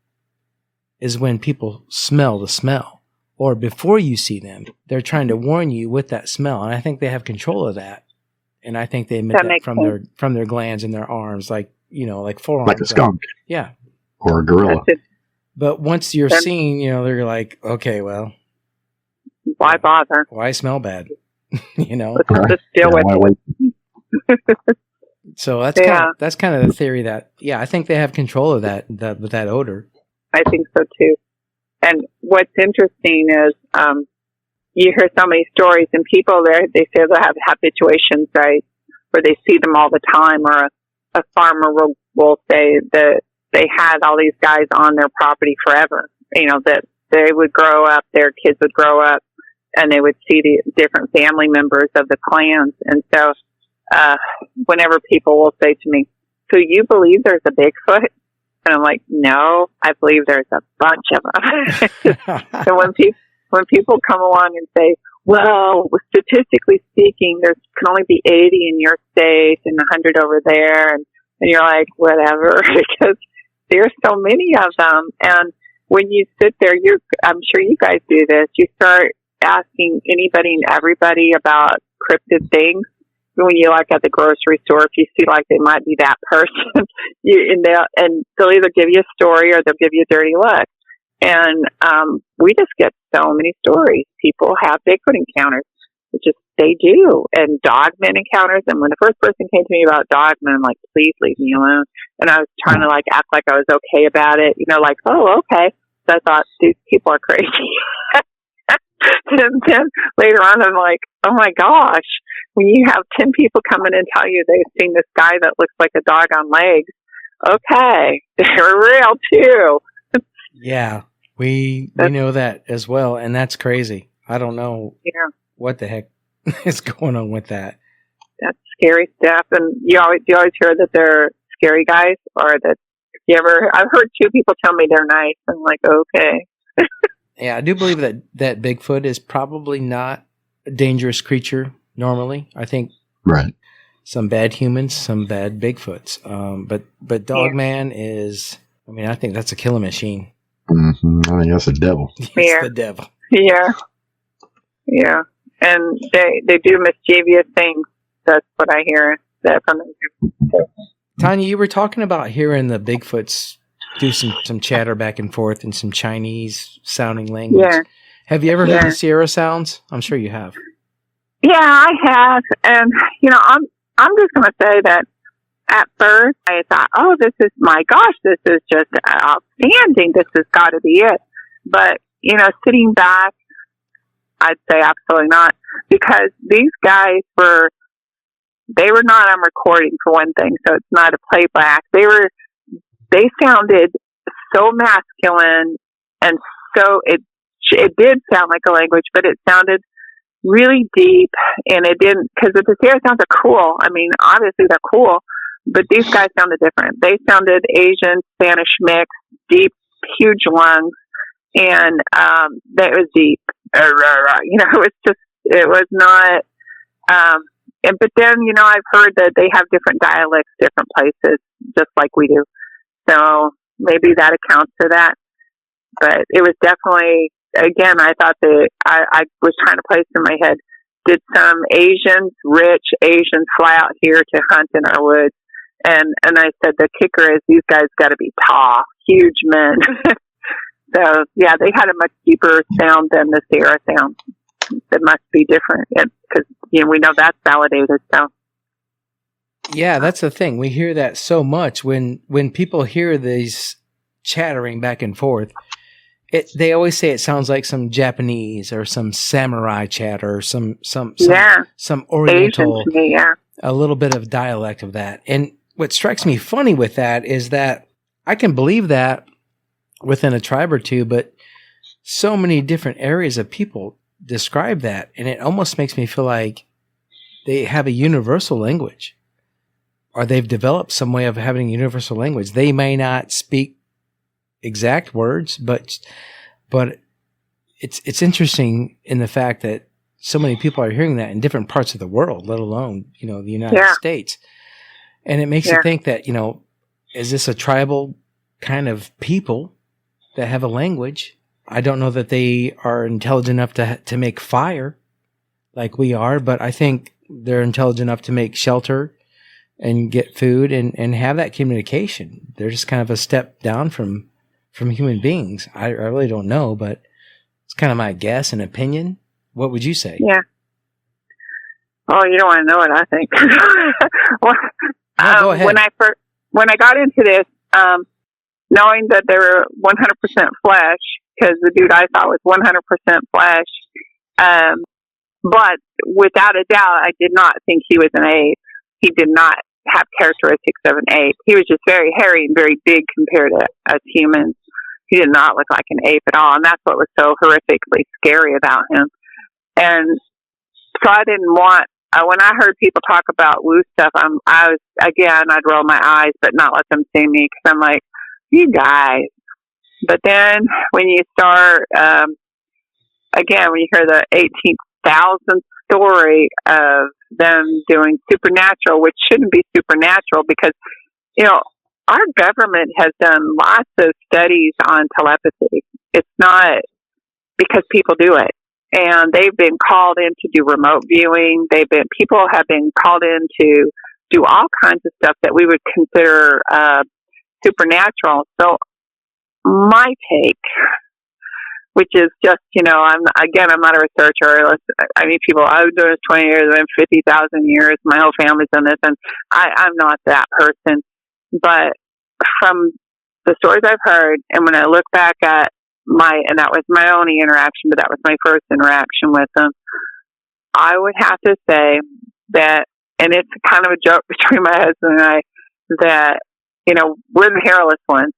Speaker 3: is when people smell the smell. Or before you see them, they're trying to warn you with that smell. And I think they have control of that. And I think they emit that from their glands in their arms, like forearms.
Speaker 2: Like a skunk.
Speaker 3: Yeah.
Speaker 2: Or a gorilla.
Speaker 3: But once you're seen, they're like, okay, well,
Speaker 1: why bother?
Speaker 3: Why smell bad?
Speaker 1: Just deal with it.
Speaker 3: So that's kind of the theory that, I think they have control of that with that odor.
Speaker 1: I think so too. And what's interesting is, you hear so many stories, and people there, they say they'll have habituations, right, where they see them all the time, or a farmer will say that they had all these guys on their property forever, that they would grow up, their kids would grow up, and they would see the different family members of the clans. And so, whenever people will say to me, so you believe there's a Bigfoot? And I'm like, no, I believe there's a bunch of them. And when people come along and say, well, statistically speaking, there can only be 80 in your state and 100 over there. And you're like, whatever, because there's so many of them. And when you sit there, I'm sure you guys do this, you start asking anybody and everybody about cryptid things. When you look at the grocery store, if you see like they might be that person, and they'll either give you a story or they'll give you a dirty look. And we just get so many stories. People have Bigfoot encounters. They do. And dogmen encounters. And when the first person came to me about dogmen, I'm like, please leave me alone. And I was trying to act like I was okay about it. Oh, okay. So I thought, these people are crazy. And then later on, I'm like, oh my gosh, when you have 10 people come in and tell you they've seen this guy that looks like a dog on legs, okay, they're real too.
Speaker 3: Yeah, we know that as well, and that's crazy. I don't know what the heck is going on with that.
Speaker 1: That's scary stuff, and you always hear that they're scary guys, or that I've heard 2 people tell me they're nice. I'm like, okay.
Speaker 3: Yeah, I do believe that Bigfoot is probably not a dangerous creature normally. I think some bad humans, some bad Bigfoots. But Dogman is, I think that's a killing machine.
Speaker 2: Mm-hmm. I think that's a devil.
Speaker 3: It's the devil.
Speaker 1: Yeah. Yeah. And they do mischievous things. That's what I hear from them.
Speaker 3: Tanya, you were talking about hearing the Bigfoots do some chatter back and forth in some Chinese sounding language. Yeah. Have you ever heard the Sierra sounds? I'm sure you have.
Speaker 1: Yeah, I have. And, I'm just going to say that at first I thought, oh, this is just outstanding. This has got to be it. But, sitting back, I'd say absolutely not. Because these guys they were not on recording for one thing, so it's not a playback. They sounded so masculine, and so it did sound like a language, but it sounded really deep, and it didn't, because the Sierra sounds are cool. Obviously they're cool, but these guys sounded different. They sounded Asian, Spanish mix, deep, huge lungs, and that was deep. It was not. But then, I've heard that they have different dialects, different places, just like we do. So maybe that accounts for that. But it was definitely, again, I thought that I was trying to place in my head, did some rich Asians fly out here to hunt in our woods? And I said, the kicker is these guys got to be tall, huge men. So, yeah, they had a much deeper sound than the Sierra sound. That must be different because, we know that's validated. So.
Speaker 3: Yeah, that's the thing. We hear that so much when people hear these chattering back and forth. They always say it sounds like some Japanese or some samurai chat or some Oriental,
Speaker 1: Asian to me, yeah.
Speaker 3: a little bit of dialect of that. And what strikes me funny with that is that I can believe that within a tribe or two, but so many different areas of people describe that, and it almost makes me feel like they have a universal language, or they've developed some way of having a universal language. They may not speak exact words, but it's interesting in the fact that so many people are hearing that in different parts of the world, let alone, the United States. And it makes you think that, is this a tribal kind of people that have a language? I don't know that they are intelligent enough to make fire like we are, but I think they're intelligent enough to make shelter and get food and have that communication. They're just kind of a step down from human beings. I really don't know, but it's kind of my guess and opinion. What would you say?
Speaker 1: Yeah. Oh, you don't want to know what I think.
Speaker 3: Go ahead.
Speaker 1: When I got into this, knowing that they were 100% flesh, because the dude I thought was 100% flesh, but without a doubt, I did not think he was an ape. He did not have characteristics of an ape. He was just very hairy and very big compared to us humans. He did not look like an ape at all, and that's what was so horrifically scary about him. And so I didn't want. When I heard people talk about woo stuff, I'd roll my eyes, but not let them see me, because I'm like, you guys. But then when you start, when you hear the 18,000th story of them doing supernatural, which shouldn't be supernatural, because, our government has done lots of studies on telepathy. It's not because people do it. And they've been called in to do remote viewing. People have been called in to do all kinds of stuff that we would consider supernatural. So my take, which is just, I'm not a researcher. I meet people, I've been doing this 20 years, I've been 50,000 years, my whole family's done this, and I'm not that person. But from the stories I've heard, and when I look back at and that was my only interaction, but that was my first interaction with them, I would have to say that, and it's kind of a joke between my husband and I, that, we're the hairless ones,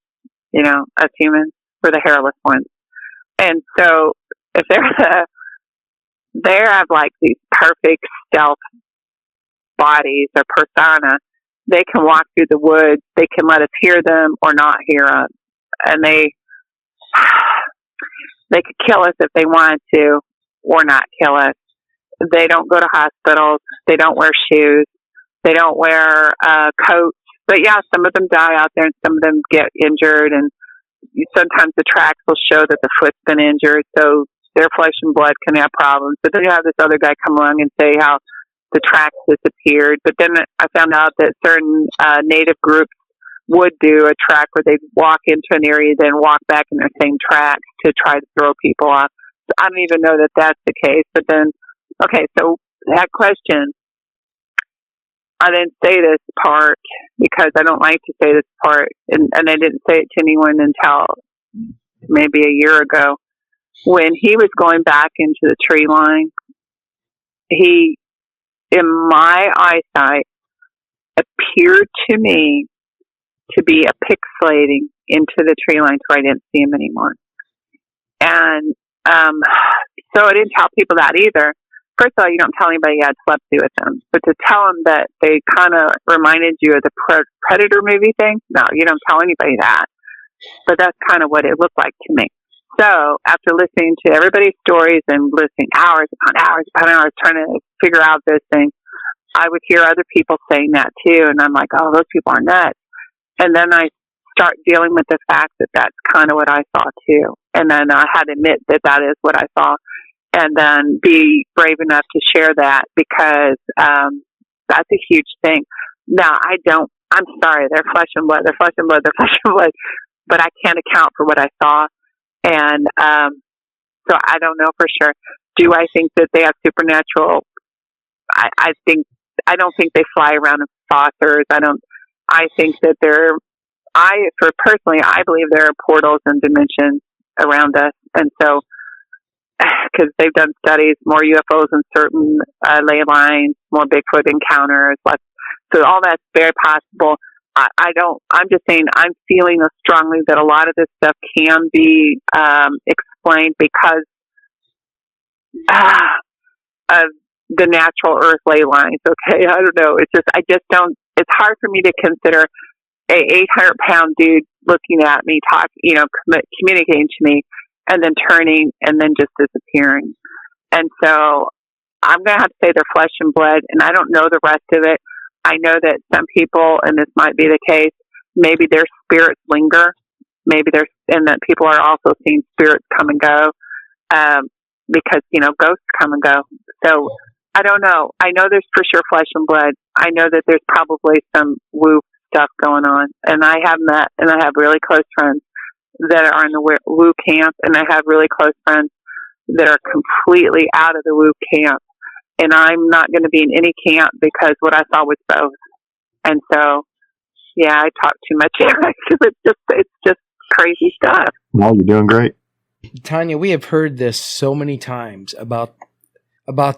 Speaker 1: us humans, we're the hairless ones. And so if they have like these perfect stealth bodies or persona, they can walk through the woods, they can let us hear them or not hear us. And they could kill us if they wanted to or not kill us. They don't go to hospitals. They don't wear shoes. They don't wear coats. But yeah, some of them die out there and some of them get injured. And sometimes the tracks will show that the foot's been injured. So their flesh and blood can have problems. But then you have this other guy come along and say how the tracks disappeared. But then I found out that certain native groups would do a track where they'd walk into an area, then walk back in their same tracks to try to throw people off. So I don't even know that that's the case. But then, okay, so that question, I didn't say this part because I don't like to say this part, and I didn't say it to anyone until maybe a year ago. When he was going back into the tree line, he, in my eyesight, appeared to me to be pixelating into the tree line so I didn't see him anymore. And so I didn't tell people that either. First of all, you don't tell anybody you had telepathy with them. But to tell them that they kind of reminded you of the Predator movie thing, no, you don't tell anybody that. But that's kind of what it looked like to me. So after listening to everybody's stories and listening hours upon hours upon hours trying to figure out this thing, I would hear other people saying that too. And I'm like, oh, those people are nuts. And then I start dealing with the fact that that's kind of what I saw too. And then I had to admit that that is what I saw. And then be brave enough to share that because that's a huge thing. Now, I'm sorry, they're flesh and blood, they're flesh and blood, they're flesh and blood, but I can't account for what I saw. And so I don't know for sure. Do I think that they have supernatural? I don't think they fly around in saucers. I think that I believe there are portals and dimensions around us. And so, because they've done studies, more UFOs in certain ley lines, more Bigfoot encounters, so all that's very possible. I'm just saying, I'm feeling strongly that a lot of this stuff can be explained because of the natural earth ley lines. Okay. I don't know. It's hard for me to consider a 800-pound dude looking at me, communicating to me, and then turning and then just disappearing. And so I'm going to have to say they're flesh and blood, and I don't know the rest of it. I know that some people, and this might be the case, maybe their spirits linger. And that people are also seeing spirits come and go, because, ghosts come and go. So I don't know. I know there's for sure flesh and blood. I know that there's probably some woo stuff going on. And I have met, and I have really close friends that are in the woo camp, and I have really close friends that are completely out of the woo camp. And I'm not going to be in any camp because what I saw was both. And so, yeah, I talk too much here because it's just crazy stuff.
Speaker 2: No, you're doing great.
Speaker 3: Tanya, we have heard this so many times about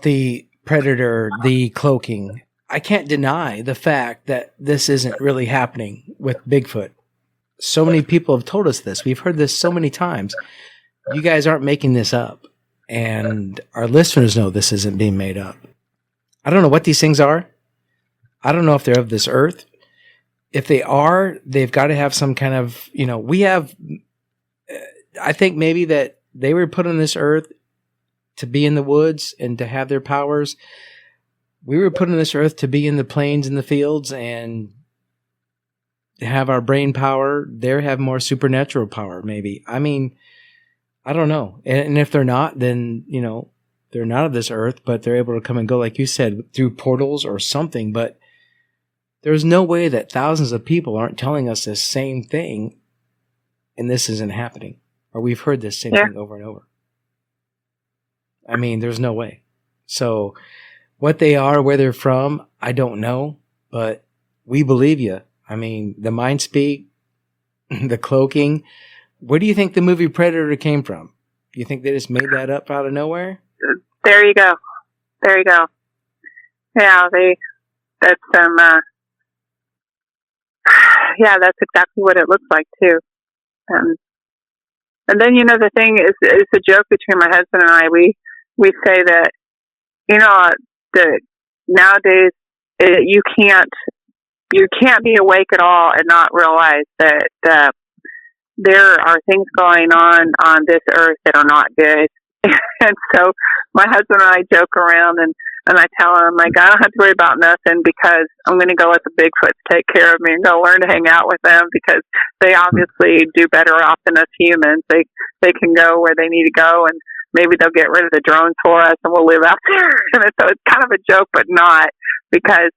Speaker 3: the predator, the cloaking. I can't deny the fact that this isn't really happening with Bigfoot. So many people have told us this. We've heard this so many times. You guys aren't making this up. And our listeners know this isn't being made up. I don't know what these things are. I don't know if they're of this earth. If they are, they've got to have some kind of, I think maybe that they were put on this earth to be in the woods and to have their powers. We were put on this earth to be in the plains and the fields and have our brain power. They have more supernatural power, maybe. I mean, I don't know. And if they're not, then, they're not of this earth, but they're able to come and go, like you said, through portals or something. But there's no way that thousands of people aren't telling us this same thing and this isn't happening. Or we've heard this same thing over and over. I mean, there's no way. So what they are, where they're from, I don't know, but we believe you. I mean, the mind speak, the cloaking. Where do you think the movie Predator came from? Do you think they just made that up out of nowhere?
Speaker 1: There you go. Yeah, that's that's exactly what it looks like too. And then, the thing is, it's a joke between my husband and I. We say that, that nowadays you can't be awake at all and not realize that there are things going on this earth that are not good. And so my husband and I joke around and I tell him, I don't have to worry about nothing because I'm going to go let the Bigfoots take care of me and go learn to hang out with them because they obviously do better off than us humans. They can go where they need to go, and maybe they'll get rid of the drones for us and we'll live out there. And so it's kind of a joke, but not, because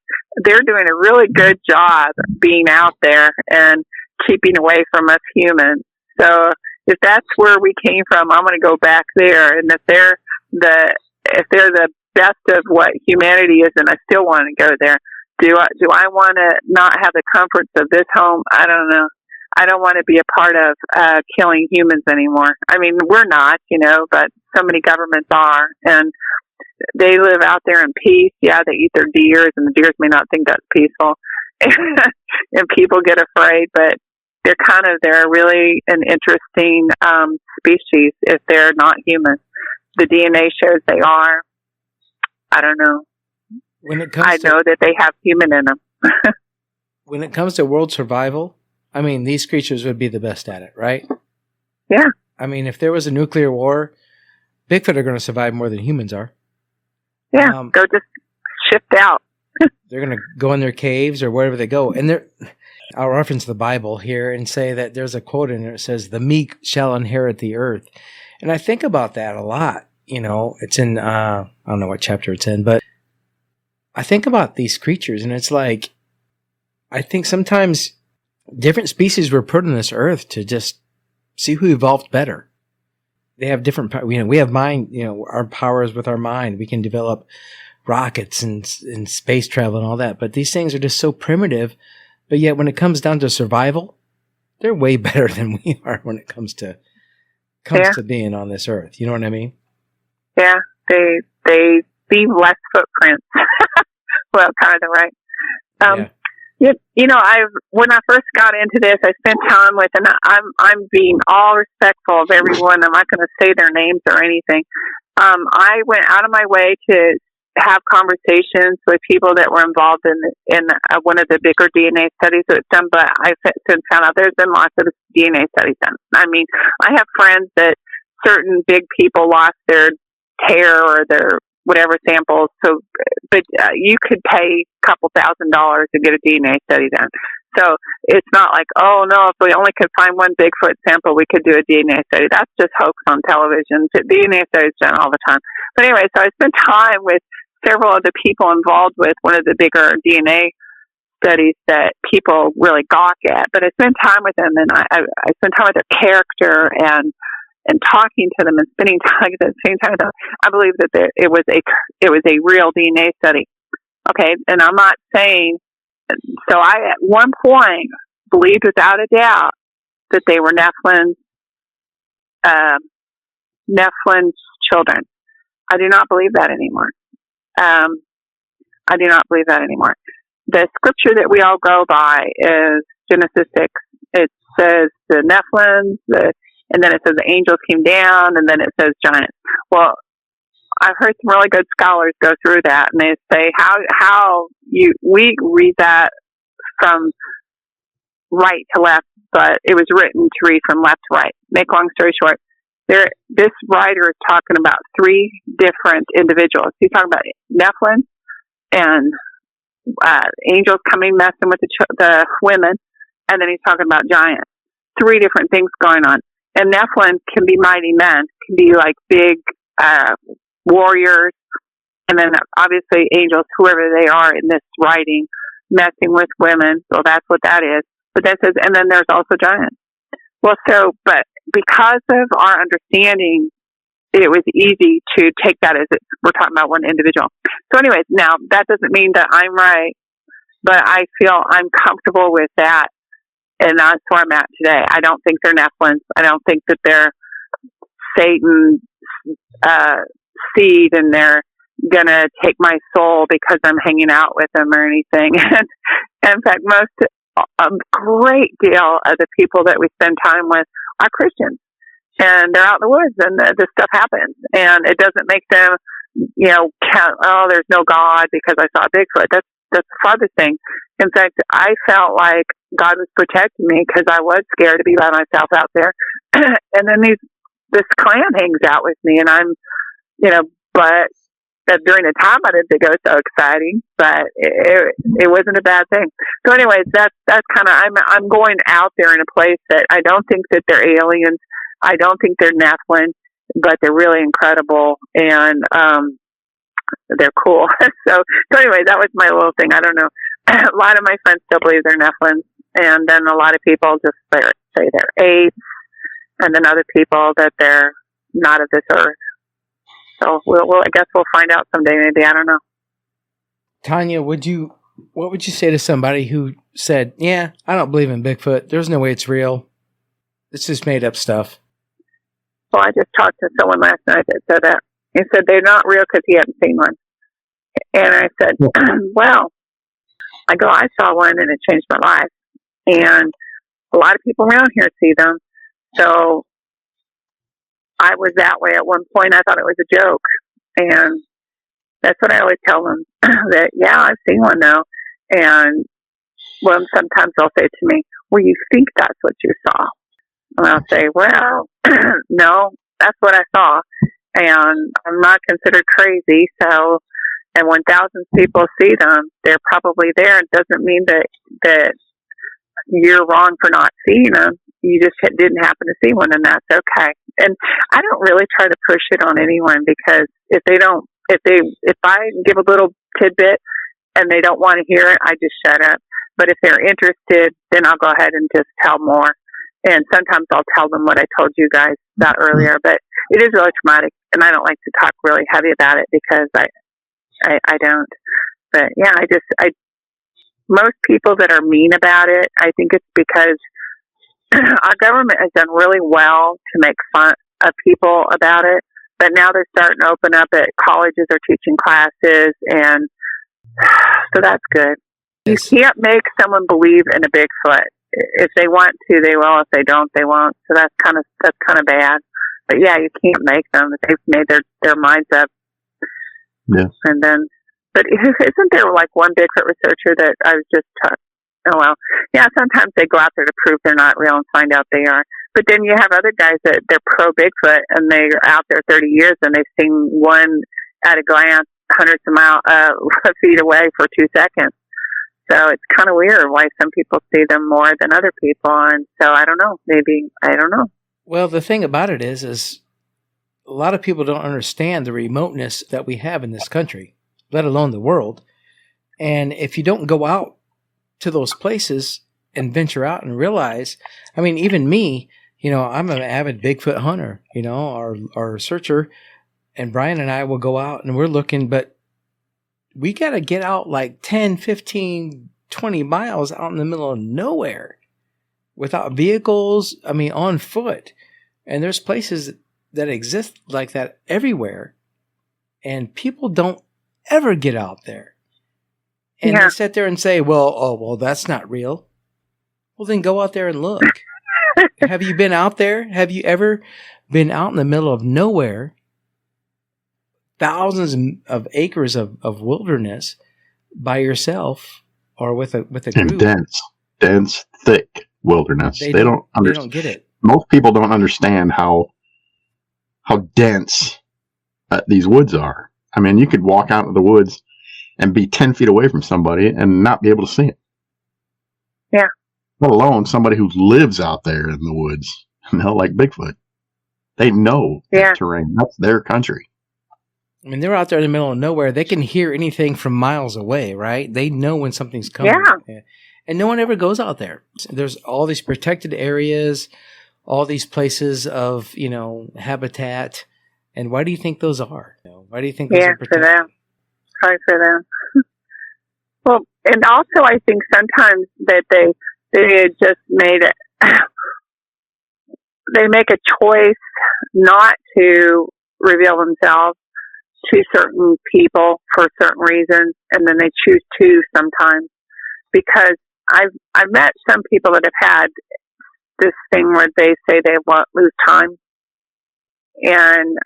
Speaker 1: they're doing a really good job being out there and keeping away from us humans. So if that's where we came from, I'm going to go back there. And if they're the best of what humanity is, and I still want to go there. Do I want to not have the comforts of this home? I don't know. I don't want to be a part of killing humans anymore. I mean, we're not, but so many governments are, and they live out there in peace. Yeah, they eat their deers, and the deers may not think that's peaceful, and people get afraid, but they're really an interesting species if they're not human. The DNA shows they are. I don't know. I know that they have human in them.
Speaker 3: When it comes to world survival, I mean, these creatures would be the best at it, right?
Speaker 1: Yeah.
Speaker 3: I mean, if there was a nuclear war, Bigfoot are going to survive more than humans are.
Speaker 1: Yeah, go just shift out.
Speaker 3: They're going to go in their caves or wherever they go. And I'll reference the Bible here and say that there's a quote in there that says, "The meek shall inherit the earth." And I think about that a lot. It's in, I don't know what chapter it's in, but I think about these creatures and it's like, I think sometimes different species were put on this earth to just see who evolved better. They have different, we have mind, our powers with our mind. We can develop rockets and space travel and all that. But these things are just so primitive. But yet when it comes down to survival, they're way better than we are when it comes to comes to being on this earth. You know what I mean?
Speaker 1: Yeah, they leave less footprints. Well, kind of right. When I first got into this, I spent time with, and I'm being all respectful of everyone. I'm not going to say their names or anything. I went out of my way to have conversations with people that were involved in one of the bigger DNA studies that was done, but I since found out there's been lots of DNA studies done. I mean, I have friends that certain big people lost their hair or their whatever samples. So, but you could pay a couple $1,000s to get a DNA study done. So it's not like, oh no, if we only could find one Bigfoot sample, we could do a DNA study. That's just hoax on television. DNA studies done all the time. But anyway, so I spent time with several of the people involved with one of the bigger DNA studies that people really gawk at. But I spent time with them, and I spent time with their character and talking to them and spending time at the same time. I believe that it was a real DNA study. Okay, and I'm not saying. So I at one point believed without a doubt that they were Nephilim's children. I do not believe that anymore. I do not believe that anymore. The scripture that we all go by is Genesis 6. It says the Nephilim, and then it says the angels came down, and then it says giants. Well, I've heard some really good scholars go through that, and they say we read that from right to left, but it was written to read from left to right. Make long story short, this writer is talking about three different individuals. He's talking about Nephilim and angels coming messing with the women, and then he's talking about giants. Three different things going on. And Nephilim can be mighty men, can be like big warriors, and then obviously angels, whoever they are in this writing, messing with women. So that's what that is. But that says, and then there's also giants. Well, but because of our understanding, it was easy to take that as we're talking about one individual. So anyways, now that doesn't mean that I'm right, but I feel I'm comfortable with that. And that's where I'm at today. I don't think they're Nephilims. I don't think that they're Satan's seed and they're going to take my soul because I'm hanging out with them or anything. And in fact, a great deal of the people that we spend time with are Christians. And they're out in the woods and this stuff happens. And it doesn't make them, count, oh, there's no God because I saw Bigfoot. That's the farthest thing. In fact, I felt like God was protecting me because I was scared to be by myself out there. And then this clan hangs out with me, and I'm, but during the time I didn't think it was so exciting, but it wasn't a bad thing. So anyways, that's kind of, I'm going out there in a place that I don't think that they're aliens. I don't think they're Nephilim, but they're really incredible, and they're cool. So anyway, that was my little thing. I don't know. A lot of my friends still believe they're Nephilim, and then a lot of people just say they're apes, and then other people that they're not of this earth. So I guess we'll find out someday. Maybe, I don't know.
Speaker 3: Tanya, what would you say to somebody who said, "Yeah, I don't believe in Bigfoot. There's no way it's real. It's just made up stuff"?
Speaker 1: Well, I just talked to someone last night that said that. He said they're not real because he hadn't seen one. And I said, well, I saw one and it changed my life. And a lot of people around here see them. So I was that way at one point. I thought it was a joke. And that's what I always tell them, that, yeah, I've seen one now. And well, sometimes they'll say to me, well, you think that's what you saw? And I'll say, well, no, that's what I saw. And I'm not considered crazy. So, and when thousands of people see them, they're probably there. It doesn't mean that you're wrong for not seeing them. You just didn't happen to see one, and that's okay. And I don't really try to push it on anyone, because if I give a little tidbit and they don't want to hear it, I just shut up. But if they're interested, then I'll go ahead and just tell more. And sometimes I'll tell them what I told you guys about earlier. But it is really traumatic, and I don't like to talk really heavy about it because I don't. But yeah, most people that are mean about it, I think it's because our government has done really well to make of people about it. But now they're starting to open up at colleges or teaching classes, and so that's good.
Speaker 3: Yes.
Speaker 1: You can't make someone believe in a Bigfoot. If they want to, they will. If they don't, they won't. So that's kind of bad. But yeah, you can't make them. They've made their minds up.
Speaker 2: Yes.
Speaker 1: And then, but isn't there like one Bigfoot researcher that I was just oh well, yeah. Sometimes they go out there to prove they're not real and find out they are. But then you have other guys that they're pro Bigfoot and they're out there 30 years and they've seen one at a glance, hundreds of feet away for 2 seconds. So it's kind of weird why some people see them more than other people. And so I don't know. Maybe I don't know.
Speaker 3: Well, the thing about it is a lot of people don't understand the remoteness that we have in this country, let alone the world. And if you don't go out to those places and venture out and realize, I mean, even me, I'm an avid Bigfoot hunter, our searcher, and Brian and I will go out and we're looking, but we got to get out like 10, 15, 20 miles out in the middle of nowhere without vehicles, on foot. And there's places that exist like that everywhere. And people don't ever get out there. And they sit there and say, well, that's not real. Well, then go out there and look. Have you been out there? Have you ever been out in the middle of nowhere, thousands of acres of wilderness by yourself or with a group?
Speaker 2: And dense, thick wilderness. They don't
Speaker 3: get it.
Speaker 2: Most people don't understand how dense these woods are. I mean, you could walk out into the woods and be 10 feet away from somebody and not be able to see it.
Speaker 1: Yeah.
Speaker 2: Let alone somebody who lives out there in the woods, like Bigfoot. They know that terrain. That's their country.
Speaker 3: I mean, they're out there in the middle of nowhere. They can hear anything from miles away, right? They know when something's coming.
Speaker 1: Yeah.
Speaker 3: And no one ever goes out there. There's all these protected areas, all these places of, habitat. And why do you think those are? Why do you think those are protected?
Speaker 1: For them. Probably for them. Well, and also I think sometimes that they just made it, they make a choice not to reveal themselves to certain people for certain reasons, and then they choose to sometimes. Because I've met some people that have had this thing where they say they won't lose time, and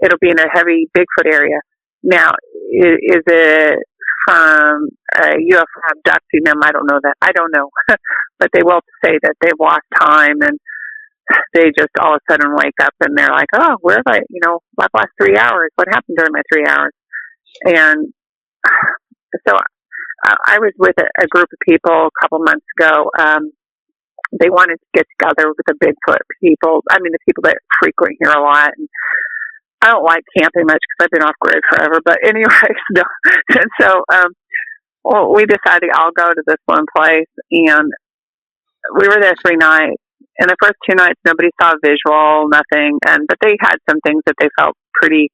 Speaker 1: it'll be in a heavy Bigfoot area. Now, is it from a UFO abducting them? I don't know that. I don't know. But they will say that they've lost time and they just all of a sudden wake up and they're like, oh, where have I've lost 3 hours. What happened during my 3 hours? And so I was with a group of people a couple months ago. They wanted to get together with the Bigfoot people. I mean, the people that frequent here a lot. And I don't like camping much because I've been off grid forever. But anyway, and so we decided I'll go to this one place, and we were there 3 nights. And the first 2 nights, nobody saw a visual, nothing. But they had some things that they felt pretty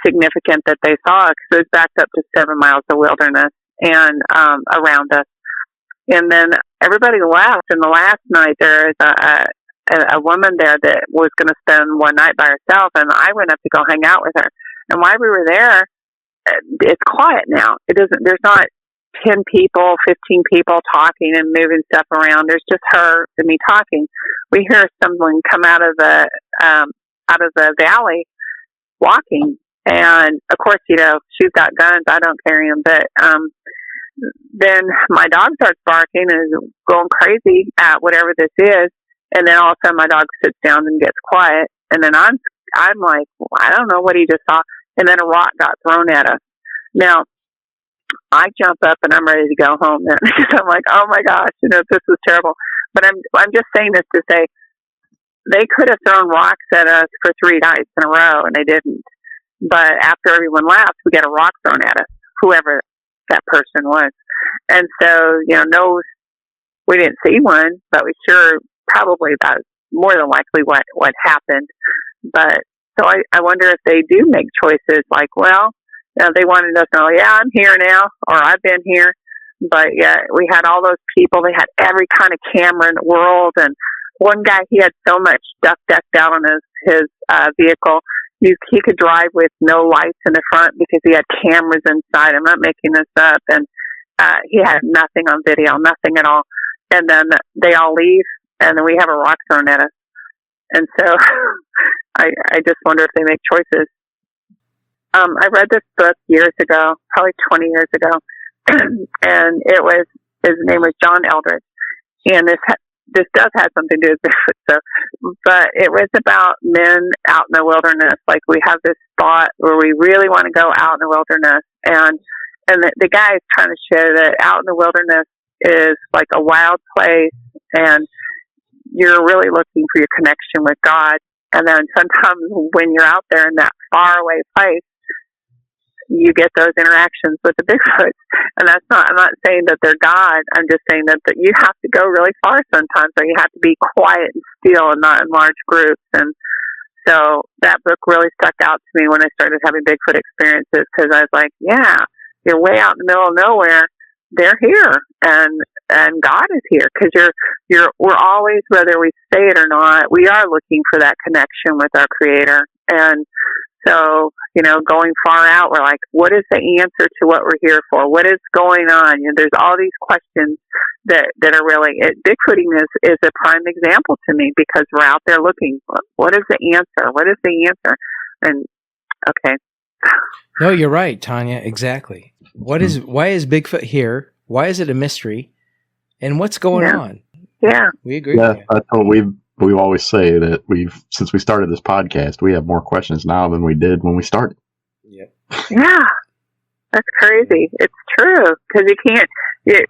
Speaker 1: significant that they saw, because it was backed up to 7 miles of wilderness and around us. And then everybody left. And the last night, there is a woman there that was going to spend one night by herself, and I went up to go hang out with her. And while we were there, it's quiet now. There's not 10 people, 15 people talking and moving stuff around. There's just her and me talking. We hear someone come out of the valley walking, and of course, she's got guns. I don't carry them, but then my dog starts barking and is going crazy at whatever this is. And then all of a sudden my dog sits down and gets quiet. And then I'm like, well, I don't know what he just saw. And then a rock got thrown at us. Now, I jump up and I'm ready to go home then. I'm like, oh my gosh, this is terrible. But I'm just saying this to say they could have thrown rocks at us for 3 nights in a row, and they didn't. But after everyone left, we got a rock thrown at us, whoever that person was. And so, no, we didn't see one, but we sure probably that's more than likely what happened. But so I wonder if they do make choices like, well, they wanted us to know, yeah, I'm here now, or I've been here. But yeah, we had all those people. They had every kind of camera in the world. And one guy, he had so much stuff decked out on his vehicle. He could drive with no lights in the front because he had cameras inside. I'm not making this up. And he had nothing on video, nothing at all. And then they all leave, and then we have a rock thrown at us. And so I just wonder if they make choices. I read this book years ago, probably 20 years ago, and his name was John Eldredge. And this does have something to do with Bigfoot, but it was about men out in the wilderness. Like, we have this thought where we really want to go out in the wilderness, and the guy is trying to show that out in the wilderness is like a wild place, and you're really looking for your connection with God. And then sometimes when you're out there in that faraway place, you get those interactions with the Bigfoots. And I'm not saying that they're God. I'm just saying that you have to go really far sometimes, or you have to be quiet and still and not in large groups. And so that book really stuck out to me when I started having Bigfoot experiences, because I was like, yeah, you're way out in the middle of nowhere. They're here, and God is here, because we're always, whether we say it or not, we are looking for that connection with our Creator. And so, going far out, we're like, what is the answer to what we're here for? What is going on? There's all these questions that are really, Bigfooting is a prime example to me, because we're out there looking. What is the answer? What is the answer? And okay.
Speaker 3: No, you're right, Tanya. Exactly. Why is Bigfoot here? Why is it a mystery? And what's going on?
Speaker 1: Yeah.
Speaker 3: We agree.
Speaker 2: Yeah, that's what we always say, that since we started this podcast, we have more questions now than we did when we started.
Speaker 3: Yep.
Speaker 1: Yeah. That's crazy. It's true. Because you can't,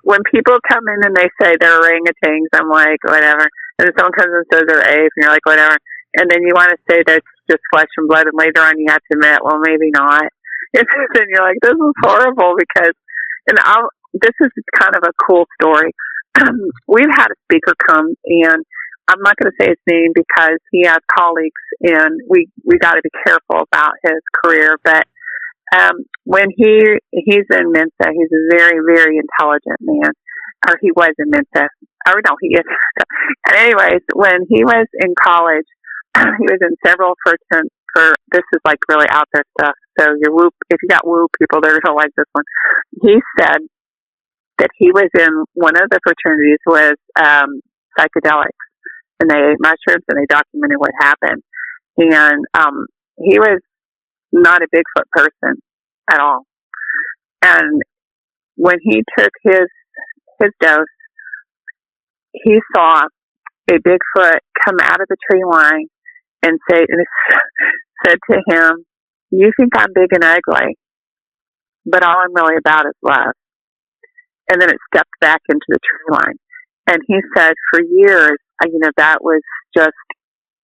Speaker 1: when people come in and they say they're orangutans, I'm like, whatever. And then someone comes and says they're apes, and you're like, whatever. And then you want to say that's just flesh and blood, and later on you have to admit, well, maybe not. And then you're like, this is horrible, because, this is kind of a cool story. We've had a speaker come, and I'm not going to say his name because he has colleagues, and we got to be careful about his career. But when he's in Mensa, he's a very, very intelligent man, or he was in Mensa. Or no, he is. And anyways, when he was in college, he was in several for this is like really out there stuff. So if you got woo people, they're going to like this one. He said that he was in one of the fraternities with psychedelics, and they ate mushrooms, and they documented what happened. And he was not a Bigfoot person at all. And when he took his dose, he saw a Bigfoot come out of the tree line and said to him, "You think I'm big and ugly, but all I'm really about is love." And then it stepped back into the tree line. And he said for years, that was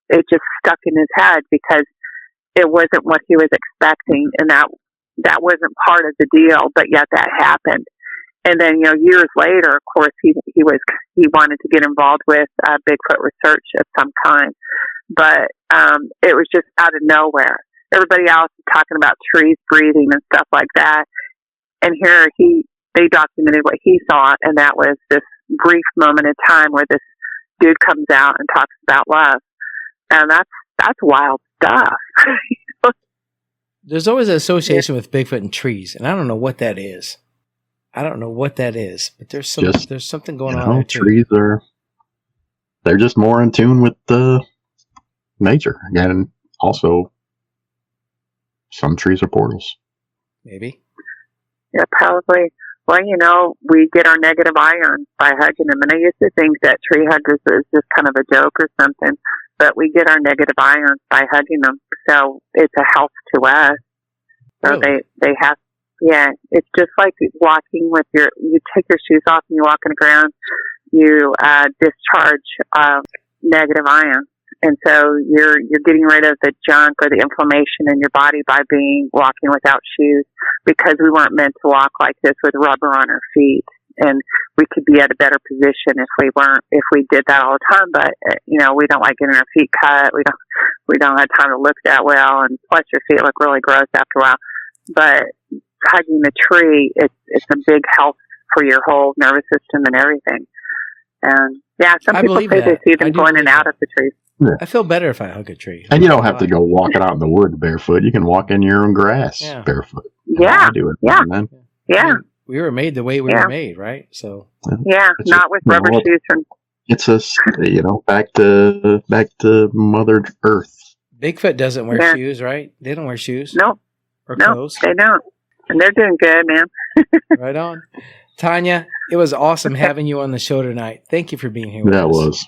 Speaker 1: it just stuck in his head, because it wasn't what he was expecting, and that wasn't part of the deal, but yet that happened. And then, years later, of course, he wanted to get involved with Bigfoot research of some kind, but it was just out of nowhere. Everybody else is talking about trees breathing and stuff like that, and here they documented what he saw, and that was this brief moment in time where this dude comes out and talks about love, and that's wild stuff.
Speaker 3: There's always an association with Bigfoot and trees, and I don't know what that is. But there's something going on there too.
Speaker 2: Trees they're just more in tune with nature, and also some trees are portals.
Speaker 3: Maybe.
Speaker 1: Yeah, probably. Well, we get our negative iron by hugging them, and I used to think that tree huggers is just kind of a joke or something, but we get our negative iron by hugging them, so it's a help to us. So really? they have. Yeah, it's just like walking with you take your shoes off and you walk on the ground, you discharge negative ion. And so you're getting rid of the junk or the inflammation in your body by walking without shoes, because we weren't meant to walk like this with rubber on our feet. And we could be at a better position if we did that all the time. But, we don't like getting our feet cut. We don't have time to look that well. And plus your feet look really gross after a while. But hugging the tree, it's a big help for your whole nervous system and everything. And Yeah, some
Speaker 3: I
Speaker 1: people
Speaker 3: believe
Speaker 1: say
Speaker 3: that.
Speaker 1: they see
Speaker 3: I
Speaker 1: them
Speaker 3: do
Speaker 1: going in
Speaker 3: believe
Speaker 1: and out
Speaker 3: that.
Speaker 1: of the trees.
Speaker 3: I feel better if I hug a tree.
Speaker 2: And you don't have to go walking out in the woods barefoot. You can walk in your own grass
Speaker 3: Yeah.
Speaker 2: barefoot.
Speaker 1: Yeah,
Speaker 2: I do it.
Speaker 1: yeah.
Speaker 2: Man.
Speaker 1: yeah,
Speaker 3: I mean, we were made the way we
Speaker 1: Yeah.
Speaker 3: were made, right? So
Speaker 1: yeah.
Speaker 2: It's
Speaker 1: Not with rubber shoes from.
Speaker 2: It's us, back to Mother Earth.
Speaker 3: Bigfoot doesn't wear
Speaker 1: Yeah.
Speaker 3: shoes, right? They don't wear shoes
Speaker 1: No,
Speaker 3: or
Speaker 1: no,
Speaker 3: clothes.
Speaker 1: they don't, and they're doing good, man.
Speaker 3: Right on. Tanya, it was awesome having you on the show tonight. Thank you for being here with us.
Speaker 2: That was.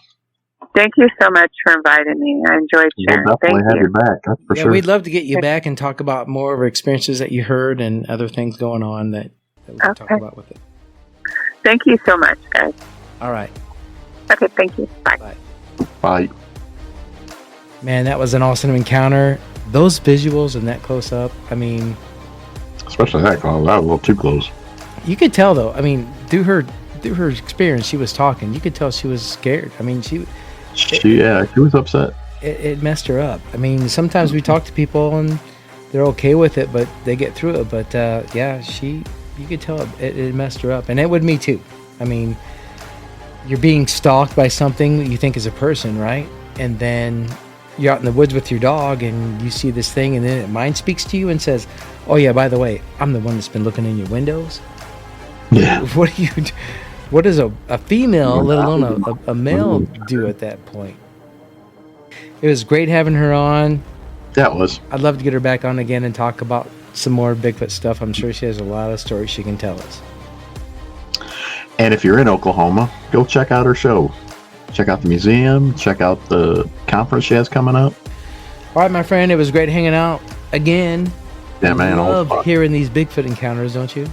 Speaker 1: Thank you so much for inviting me. I enjoyed
Speaker 2: We'll
Speaker 1: sharing.
Speaker 2: definitely
Speaker 1: Thank
Speaker 2: have
Speaker 1: you.
Speaker 2: you back. That's for
Speaker 3: Yeah,
Speaker 2: sure.
Speaker 3: we'd love to get you back and talk about more of our experiences that you heard and other things going on that we can talk
Speaker 1: Okay.
Speaker 3: about with it.
Speaker 1: Thank you so much, guys.
Speaker 3: All right.
Speaker 1: Okay, thank you. Bye.
Speaker 2: Bye.
Speaker 3: Man, that was an awesome encounter. Those visuals and that close up, I mean,
Speaker 2: Especially that call. That was a little too close.
Speaker 3: you could tell though. I mean, through her experience, she was talking. You could tell she was scared. I mean, she
Speaker 2: was upset.
Speaker 3: it messed her up. I mean, sometimes we talk to people and they're okay with it, but they get through it. But yeah, you could tell it messed her up, and it would me too. I mean, you're being stalked by something that you think is a person, right? And then you're out in the woods with your dog and you see this thing, and then it mind speaks to you and says, "Oh yeah, by the way, I'm the one that's been looking in your windows."
Speaker 2: Yeah.
Speaker 3: What do you do? What does a female, let alone a male, do at that point? It was great having her on.
Speaker 2: That was.
Speaker 3: I'd love to get her back on again and talk about some more Bigfoot stuff. I'm sure she has a lot of stories she can tell us.
Speaker 2: And if you're in Oklahoma, go check out her show. Check out the museum. Check out the conference she has coming up.
Speaker 3: All right, my friend, it was great hanging out again.
Speaker 2: Yeah, man.
Speaker 3: I
Speaker 2: always
Speaker 3: love hearing these Bigfoot encounters, don't you?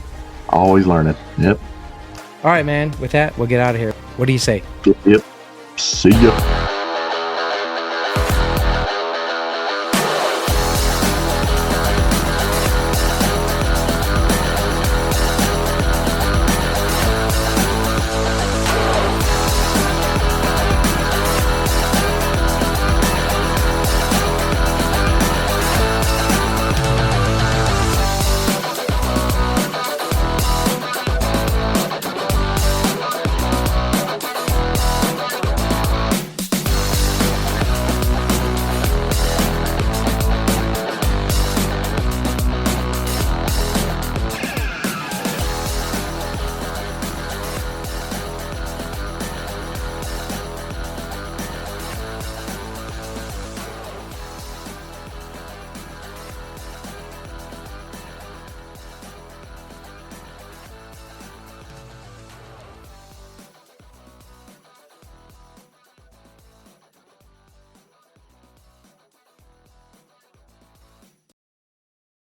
Speaker 2: Always learning. Yep.
Speaker 3: All right, man. With that, we'll get out of here. What do you say?
Speaker 2: Yep. See ya.